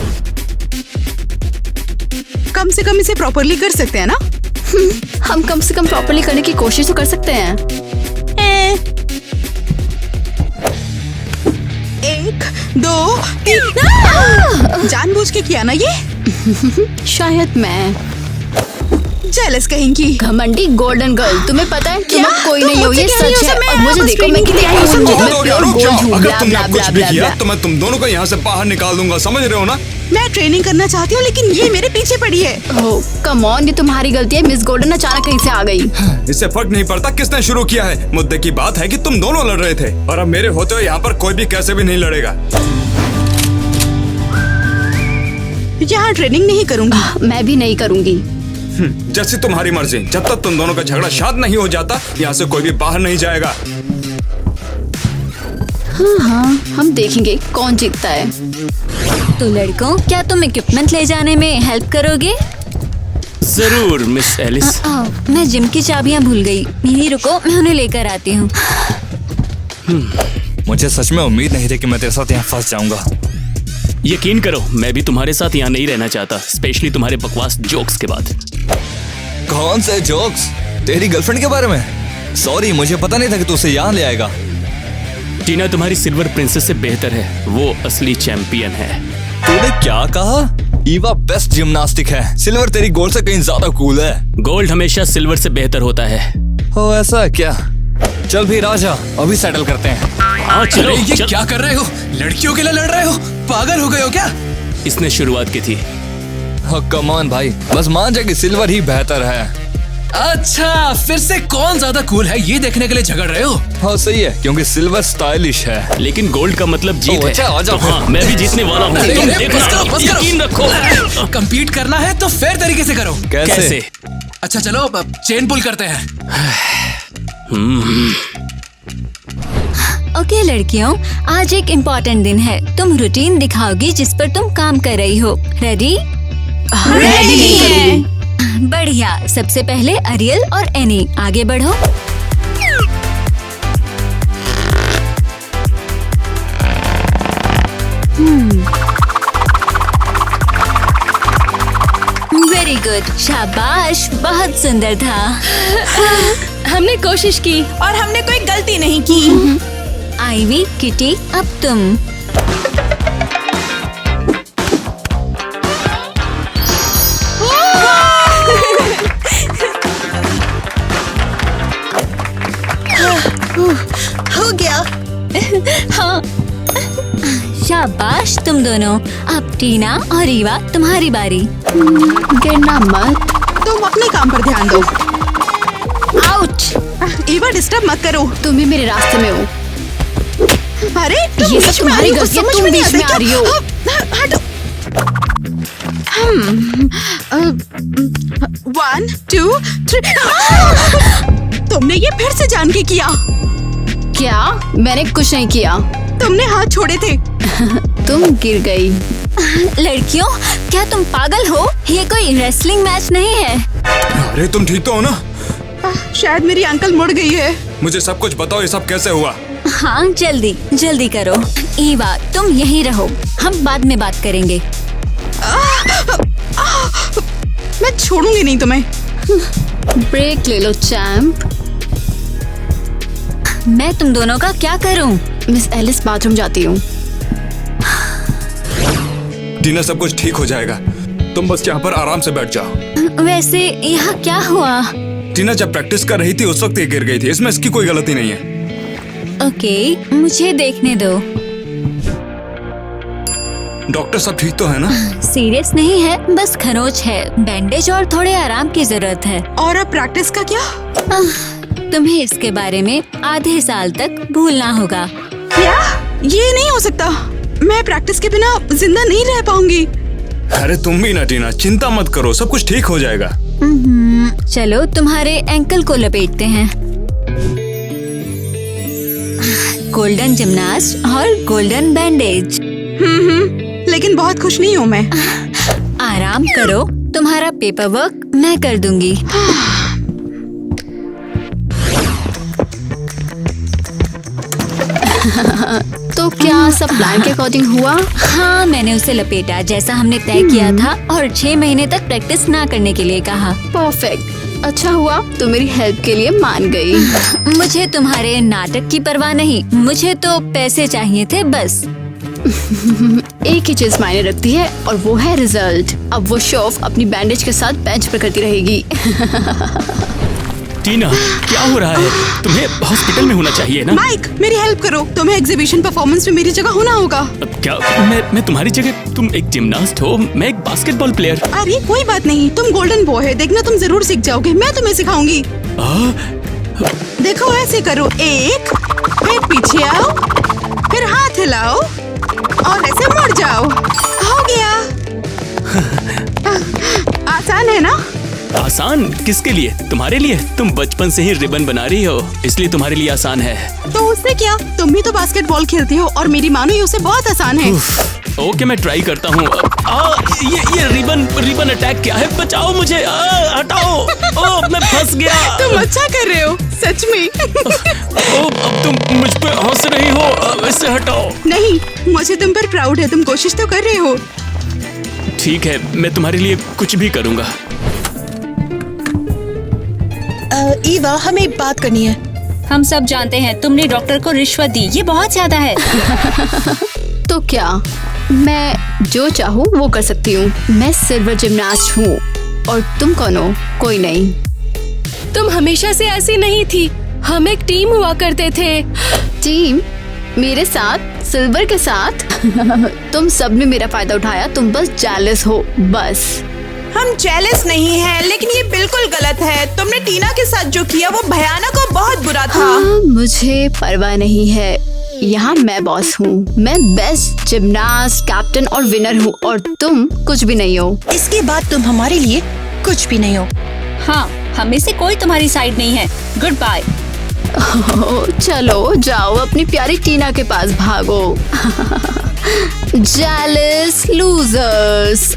कम से कम इसे प्रॉपरली कर सकते हैं ना? हम कम से कम प्रॉपरली करने की कोशिश तो कर सकते हैं। 1 2 3। जानबूझ के किया ना ये? शायद मैं जेलस कहेंगी। घमंडी गोल्डन गर्ल, तुम्हें पता है तुम अब कोई नहीं हो, ये सच है। और मुझे देखो, मैं कितनी अगर तुमने अब कुछ भी किया तो मैं तुम दोनों को यहाँ से बाहर निकाल दूंगा, समझ रहे हो ना? मैं ट्रेनिंग करना चाहती हूँ, लेकिन ये मेरे पीछे पड़ी है। ओह कम ऑन, ये तुम्हारी गलती है। मिस गोल्डन अचानक कहीं से आ गई। इससे फर्क नहीं पड़ता किसने शुरू किया है, मुद्दे की बात है कि तुम दोनों लड़ रहे थे और अब मेरे होते हुए यहाँ पर कोई भी कैसे भी नहीं लड़ेगा। यहाँ ट्रेनिंग नहीं करूँगी। मैं भी नहीं करूँगी। जैसी तुम्हारी मर्जी, जब तक तुम दोनों का झगड़ा शांत नहीं हो जाता यहाँ से कोई भी बाहर नहीं जाएगा। हाँ, हम देखेंगे कौन जीतता है। तो लड़कों, क्या तुम इक्विपमेंट ले जाने में हेल्प करोगे? जरूर मिस एलिस। मैं जिम की चाबियां भूल गई। यहीं रुको, मैं उन्हें लेकर आती हूँ। मुझे सच में उम्मीद नहीं थी कि मैं तेरे साथ यहाँ फंस जाऊंगा। यकीन करो, मैं भी तुम्हारे साथ यहाँ नहीं रहना चाहता, स्पेशली तुम्हारे बकवास जोक्स के बाद। कौन से जोक्स? तेरी गर्लफ्रेंड के बारे में? सॉरी, मुझे पता नहीं था कि तू उसे यहाँ ले आएगा। टीना तुम्हारी सिल्वर प्रिंसेस से बेहतर है, वो असली चैंपियन है। तूने क्या कहा? ईवा बेस्ट जिम्नास्टिक है, सिल्वर तेरी गोल्ड से कहीं ज्यादा कूल है। गोल्ड हमेशा सिल्वर से बेहतर होता है। हो ऐसा क्या? चल भी राजा, अभी सेटल करते हैं। हाँ चलो। ये क्या कर रहे हो? लड़कियों के लिए लड़ रहे हो? पागल हो गए हो क्या? इसने शुरुआत की थी। कम ऑन भाई, बस मान जा कि सिल्वर ही बेहतर है। अच्छा, फिर से कौन ज्यादा कूल है ये देखने के लिए झगड़ रहे हो? हाँ सही है, क्योंकि सिल्वर स्टाइलिश है। लेकिन गोल्ड का मतलब जीत है। अच्छा, आजा। तो हाँ, मैं भी जीतने वाला हूँ। तुम देखो, यकीन रखो। कंपीट करना है तो फेयर तरीके से करो। कैसे? अच्छा चलो, चेन पुल करते हैं। ओके लड़कियों, आज एक इम्पोर्टेंट दिन है। तुम रूटीन दिखाओगी जिस पर तुम काम कर रही हो। रेडी? रेडी। बढ़िया। सबसे पहले अरियल और एनी आगे बढ़ो। वेरी गुड, शाबाश, बहुत सुंदर था। हमने कोशिश की और हमने कोई गलती नहीं की। आईवी, किटी, अब तुम। हो गया। हाँ, शाबाश तुम दोनों। अब टीना और ईवा, तुम्हारी बारी। गिरना मत। तुम अपने काम पर ध्यान दो। आउच! ईवा, डिस्टर्ब मत करो। तुम भी मेरे रास्ते में हो। अरे तुम ये सब बीच में आ रही तुम्हारी हो, गलती है, समझ तुम में नहीं बीच आता में आ रही हो। हटो। 1 2 3। तुमने ये फिर से जान के किया। क्या? मैंने कुछ नहीं किया। तुमने हाथ छोड़े थे। तुम गिर गई। लड़कियों, क्या तुम पागल हो? ये कोई रेसलिंग मैच नहीं है। अरे तुम ठीक तो हो ना? शायद मेरी अंकल मुड़ गई है। मुझे सब कुछ बताओ, ये सब कैसे हुआ? हाँ, जल्दी जल्दी करो। ईवा, तुम यहीं रहो, हम बाद में बात करेंगे। मैं छोड़ूंगी नहीं तुम्हें। ब्रेक ले लो चैम्प। मैं तुम दोनों का क्या करूं? मिस एलिस, बाथरूम जाती हूँ। टीना, सब कुछ ठीक हो जाएगा, तुम बस यहाँ पर आराम से बैठ जाओ। वैसे यहाँ क्या हुआ? टीना जब प्रैक्टिस कर रही थी उस वक्त ये गिर गई थी, इसमें इसकी कोई गलती नहीं है। ओके, मुझे देखने दो। डॉक्टर, सब ठीक तो है ना? सीरियस नहीं है, बस खरोच है, बैंडेज और थोड़े आराम की जरूरत है। और अब प्रैक्टिस का क्या? तुम्हें इसके बारे में आधे साल तक भूलना होगा। क्या? ये नहीं हो सकता। मैं प्रैक्टिस के बिना जिंदा नहीं रह पाऊंगी। अरे तुम भी ना टीना, चिंता मत करो, सब कुछ ठीक हो जाएगा। चलो तुम्हारे एंकल को लपेटते हैं। गोल्डन जिम्नास्ट और गोल्डन बैंडेज। लेकिन बहुत खुश नहीं हूँ मैं। आराम करो, तुम्हारा पेपर वर्क मैं कर दूंगी। तो क्या सब प्लान के अकॉर्डिंग हुआ? हाँ, मैंने उसे लपेटा जैसा हमने तय किया था और 6 महीने तक प्रैक्टिस ना करने के लिए कहा। परफेक्ट, अच्छा हुआ तो मेरी हेल्प के लिए मान गई। मुझे तुम्हारे नाटक की परवाह नहीं, मुझे तो पैसे चाहिए थे बस। एक ही चीज मायने रखती है और वो है रिजल्ट। अब वो शो ऑफ अपनी बैंडेज के साथ बेंच पर करती रहेगी। टीना, क्या हो रहा है? तुम्हें हॉस्पिटल में होना चाहिए ना? माइक, मेरी हेल्प करो। तुम्हें एग्जीबिशन परफॉर्मेंस में मेरी जगह होना होगा। क्या मैं तुम्हारी जगह? तुम एक जिम्नास्ट हो, मैं एक बास्केटबॉल प्लेयर। अरे कोई बात नहीं, तुम गोल्डन बॉय है, देखना तुम जरूर सीख जाओगे। मैं तुम्हें सिखाऊंगी। देखो, ऐसे करो, एक, फिर पीछे आओ, फिर हाथ हिलाओ और ऐसे मुड़ जाओ। हो गया। आसान है ना? आसान किसके लिए? तुम्हारे लिए। तुम बचपन से ही रिबन बना रही हो, इसलिए तुम्हारे लिए आसान है। तो उससे क्या? तुम भी तो बास्केटबॉल खेलती हो और मेरी मानो ये उसे बहुत आसान है। ओके, मैं ट्राई करता हूँ। ये रिबन अटैक क्या है? बचाओ मुझे, हटाओ। मैं फंस गया। तुम अच्छा कर रहे हो, सच में। अब तुम मुझ पे हंस रही हो, इससे हटाओ। नहीं, मुझे तुम पर प्राउड है, तुम कोशिश तो कर रहे हो। ठीक है, मैं तुम्हारे लिए कुछ भी करूँगा। ईवा, हमें एक बात करनी है। हम सब जानते हैं तुमने डॉक्टर को रिश्वत दी, ये बहुत ज्यादा है। तो क्या मैं जो चाहूँ वो कर सकती हूँ? मैं सिल्वर जिम्नास्ट हूँ और तुम कौन हो? कोई नहीं। तुम हमेशा से ऐसी नहीं थी, हम एक टीम हुआ करते थे। टीम? मेरे साथ? सिल्वर के साथ? तुम सब ने मेरा फायदा उठाया, तुम बस जेलस हो, बस। हम जेलस नहीं हैं, लेकिन ये बिल्कुल गलत है। तुमने टीना के साथ जो किया वो भयानक और बहुत बुरा था। मुझे परवाह नहीं है, यहाँ मैं बॉस हूँ। मैं बेस्ट जिम्नास्ट, कैप्टन और विनर हूँ और तुम कुछ भी नहीं हो। इसके बाद तुम हमारे लिए कुछ भी नहीं हो। हाँ, हमें से कोई तुम्हारी साइड नहीं है। Goodbye. चलो जाओ, अपनी प्यारी टीना के पास भागो। Jealous losers.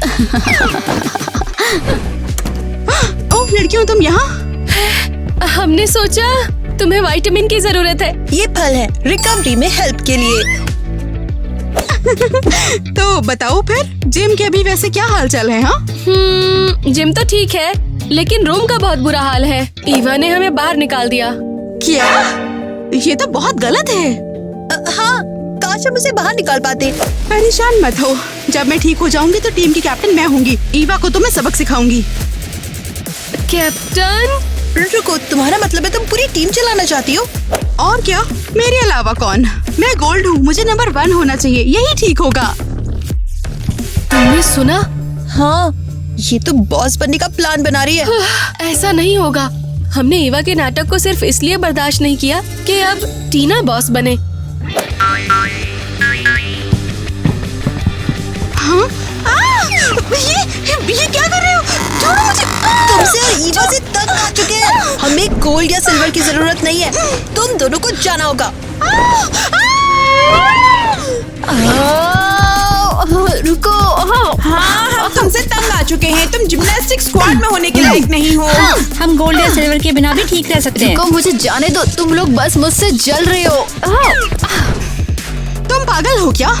लड़कियों तुम यहाँ? हमने सोचा तुम्हें विटामिन की जरूरत है। ये फल है रिकवरी में हेल्प के लिए। तो बताओ फिर, जिम के अभी वैसे क्या हालचाल है? हाँ, जिम तो ठीक है, लेकिन रूम का बहुत बुरा हाल है। ईवा ने हमें बाहर निकाल दिया। क्या? ये तो बहुत गलत है। हाँ, काश हम उसे बाहर निकाल पाते। परेशान मत हो, जब मैं ठीक हो जाऊंगी तो टीम की कैप्टन मैं होंगी। ईवा को तो मैं सबक सिखाऊंगी। कैप्टन? रुको, तुम्हारा मतलब है तुम पूरी टीम चलाना चाहती हो? और क्या, मेरे अलावा कौन? मैं गोल्ड हूँ, मुझे नंबर 1 होना चाहिए, यही ठीक होगा। तुमने सुना? हाँ, ये तो बॉस बनने का प्लान बना रही है। ऐसा नहीं होगा। हमने ईवा के नाटक को सिर्फ इसलिए बर्दाश्त नहीं किया कि अब टीना बॉस बने। हाँ? ये क्या कर रहे हो? छोड़ो मुझे। तुमसे और ईवा से तंग आ चुके हैं। हमें गोल्ड या सिल्वर की जरूरत नहीं है, तुम दोनों को जाना होगा। रुको। हाँ, हम तुमसे तंग आ चुके हैं। तुम जिम्नास्टिक स्क्वाड में होने के लायक नहीं हो। हम गोल्ड या सिल्वर के बिना भी ठीक रह सकते हैं। रुको, मुझे जाने दो। तुम लोग बस मुझसे जल रहे हो। तुम पागल हो क्या?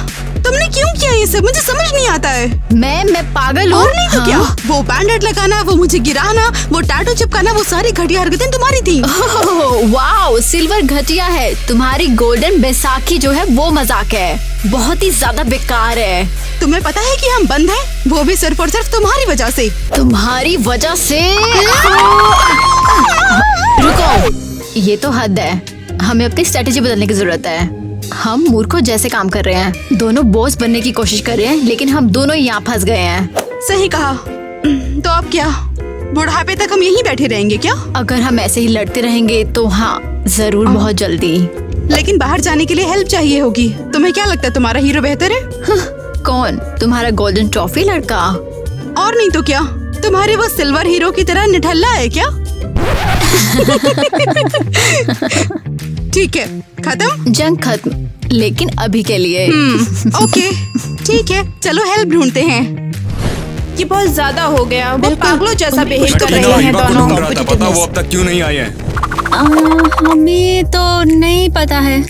तुमने क्यों किया ये सब? मुझे समझ नहीं आता है। मैं पागल हूँ? और नहीं तो क्या? वो बैंडेड लगाना, वो मुझे गिराना, वो टैटू चिपकाना, वो सारी घटिया हरकतें तुम्हारी थी। वाओ, सिल्वर घटिया है। तुम्हारी गोल्डन बैसाखी जो है वो मजाक है, बहुत ही ज्यादा बेकार है। तुम्हें पता है कि हम बंद हैं? वो भी सिर्फ और सिर्फ तुम्हारी वजह से। तुम्हारी वजह से? रुको, ये तो हद है। हमें अपनी स्ट्रेटेजी बदलने की जरूरत है। हम मूर्खों जैसे काम कर रहे हैं। दोनों बॉस बनने की कोशिश कर रहे हैं, लेकिन हम दोनों यहाँ फंस गए हैं। सही कहा। तो अब क्या, बुढ़ापे तक हम यहीं बैठे रहेंगे क्या? अगर हम ऐसे ही लड़ते रहेंगे तो हाँ, जरूर, बहुत जल्दी। लेकिन बाहर जाने के लिए हेल्प चाहिए होगी। तुम्हें क्या लगता है तुम्हारा हीरो बेहतर है? कौन? तुम्हारा गोल्डन ट्रॉफी लड़का? और नहीं तो क्या, तुम्हारे वो सिल्वर हीरो की तरह निठल्ला है क्या? ठीक है, खत्म? जंग खत्म, लेकिन अभी के लिए। ओके, ठीक है, चलो हेल्प ढूंढते हैं। ये बहुत ज्यादा हो गया। वो पागलों जैसा बिहेव कर रहे हैं दोनों। पता वो अब तक क्यों नहीं आए हैं? हमें तो नहीं पता है।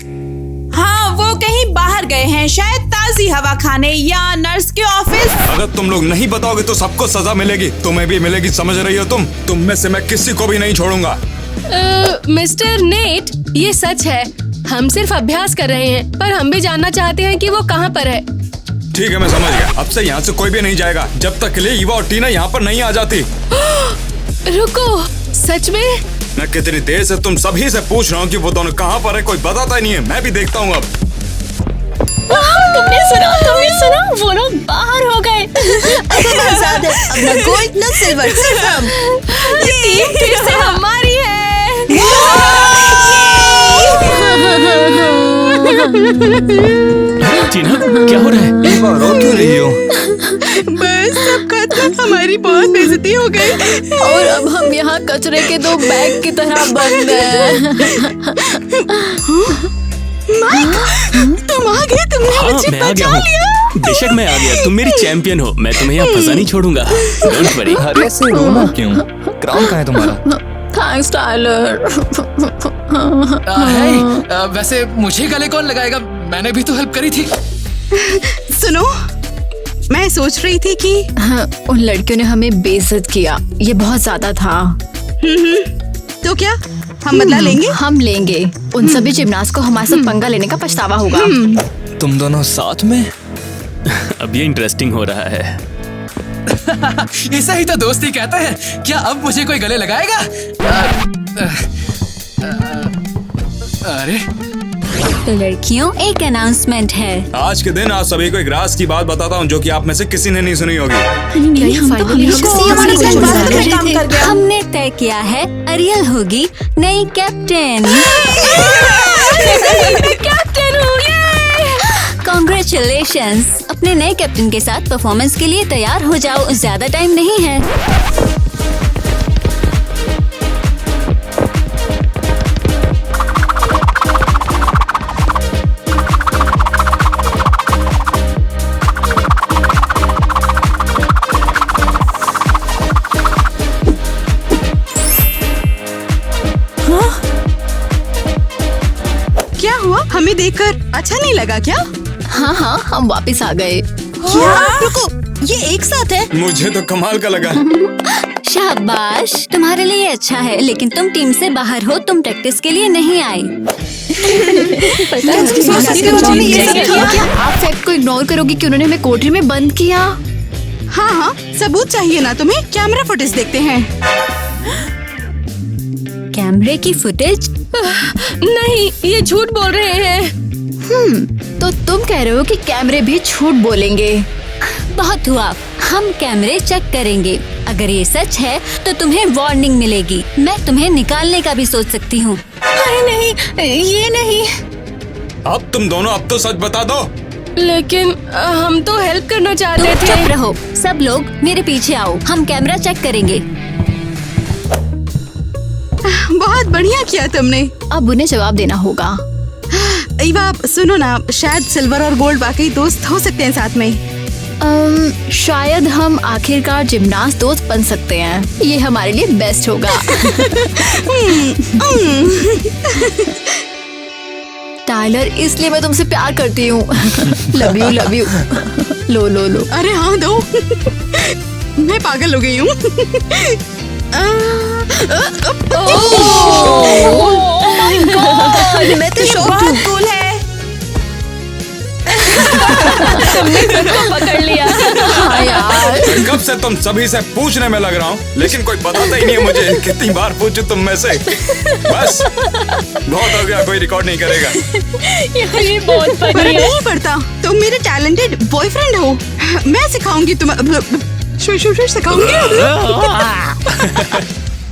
हाँ, वो कहीं बाहर गए हैं, शायद ताजी हवा खाने या नर्स के ऑफिस। अगर तुम लोग नहीं बताओगे तो सबको सजा मिलेगी, तुम्हें भी मिलेगी, समझ रही हो तुम? तुम में से मैं किसी को भी नहीं छोड़ूंगा। मिस्टर नेट, ये सच है। हम सिर्फ अभ्यास कर रहे हैं, पर हम भी जानना चाहते हैं कि वो कहाँ पर है। ठीक है, मैं समझ गया। अब से यहाँ से कोई भी नहीं जाएगा जब तक के लिए ईवा और टीना यहाँ पर नहीं आ जाती। रुको, सच में? मैं कितनी देर से तुम सभी से पूछ रहा हूँ कि वो दोनों कहाँ पर है, कोई बताता ही नहीं है। मैं भी देखता हूँ अब। तुमने सुना, वो लोग बाहर हो गए। अब ना गोल्ड ना सिल्वर, सिर्फ हम। टीम फिर से हमारी है। टीना, क्या हो रहा है? रो क्यों रही हो? बस सब खत्म, हमारी बहुत बेइज्जती हो गई। और अब हम यहाँ कचरे के 2 बैग की तरह बंद हैं। माइक, तुम आ गए, तुमने हाँ, मुझे मैं आ गया बचा हूँ। लिया। बेशक मैं आ गया, तुम मेरी चैंपियन हो। मैं तुम्हें यहाँ फंसा नहीं छोड़ूंगा। Don't worry. अरे ऐसे रोना क्यों? क्राउन कहाँ है तुम्हारा? Thanks Tyler. वैसे मुझे गले कौन लगाएगा? मैंने भी तो हेल्प करी थी। सुनो, मैं सोच रही थी कि उन लड़कियों ने हमें बेइज्जत किया, ये बहुत ज्यादा था। तो क्या हम बदला लेंगे? हम लेंगे। उन सभी जिम्नास्ट को हमारे साथ पंगा लेने का पछतावा होगा। तुम दोनों साथ में? अब ये इंटरेस्टिंग हो रहा है। ऐसा ही तो दोस्ती कहते हैं। क्या अब मुझे कोई गले लगाएगा? अरे तो लड़कियों, एक अनाउंसमेंट है। आज के दिन आप सभी को एक राज की बात बताता हूँ जो कि आप में से किसी ने नहीं सुनी होगी। हमने तय किया है अरियल होगी नई कैप्टन। कॉन्ग्रेचुलेशंस। अपने नए कैप्टन के साथ परफॉर्मेंस के लिए तैयार हो जाओ, ज्यादा टाइम नहीं है। देखकर अच्छा नहीं लगा क्या? हाँ हाँ, हम वापस आ गए। क्या? रुको, ये एक साथ है? मुझे तो कमाल का लगा। शाबाश, तुम्हारे लिए अच्छा है, लेकिन तुम टीम से बाहर हो, तुम प्रैक्टिस के लिए नहीं आए। आप फैक्ट को इग्नोर करोगी कि उन्होंने हमें कोठरी में बंद किया? हाँ हाँ, सबूत चाहिए ना तुम्हें? कैमरा फुटेज देखते हैं। कैमरे की फुटेज? नहीं, ये झूठ बोल रहे हैं। तो तुम कह रहे हो कि कैमरे भी झूठ बोलेंगे? बहुत हुआ, हम कैमरे चेक करेंगे। अगर ये सच है तो तुम्हें वार्निंग मिलेगी। मैं तुम्हें निकालने का भी सोच सकती हूँ। अरे नहीं, ये नहीं। अब तुम दोनों अब तो सच बता दो। लेकिन हम तो हेल्प करना चाहते तुम थे। चुप रहो, सब लोग मेरे पीछे आओ, हम कैमरा चेक करेंगे। बहुत बढ़िया किया तुमने। अब उन्हें जवाब देना होगा। ईवा, सुनो ना, शायद सिल्वर और गोल्ड वाकई दोस्त हो सकते हैं साथ में। शायद हम आखिरकार जिम्नास्ट दोस्त बन सकते हैं। ये हमारे लिए बेस्ट होगा। टाइलर, इसलिए मैं तुमसे प्यार करती हूँ। Love you, love you. लो लो लो। अरे हाँ, दो। मैं पागल हो गई हूँ। मैं तो शॉक हूँ। बहुत कूल है। तुमने सबको पकड़ लिया। हाँ यार। कब से तुम सभी से पूछने में लग रहा हूँ, लेकिन कोई बताता ही नहीं है मुझे। कितनी बार पूछूं तुम में से? बस बहुत हो गया, कोई रिकॉर्ड नहीं करेगा। ये बहुत फर्क फनी है। नहीं पड़ता, तुम मेरे टैलेंटेड बॉयफ्रेंड हो। मैं सिखाऊंगी तुम्हें, सिखाऊंगी।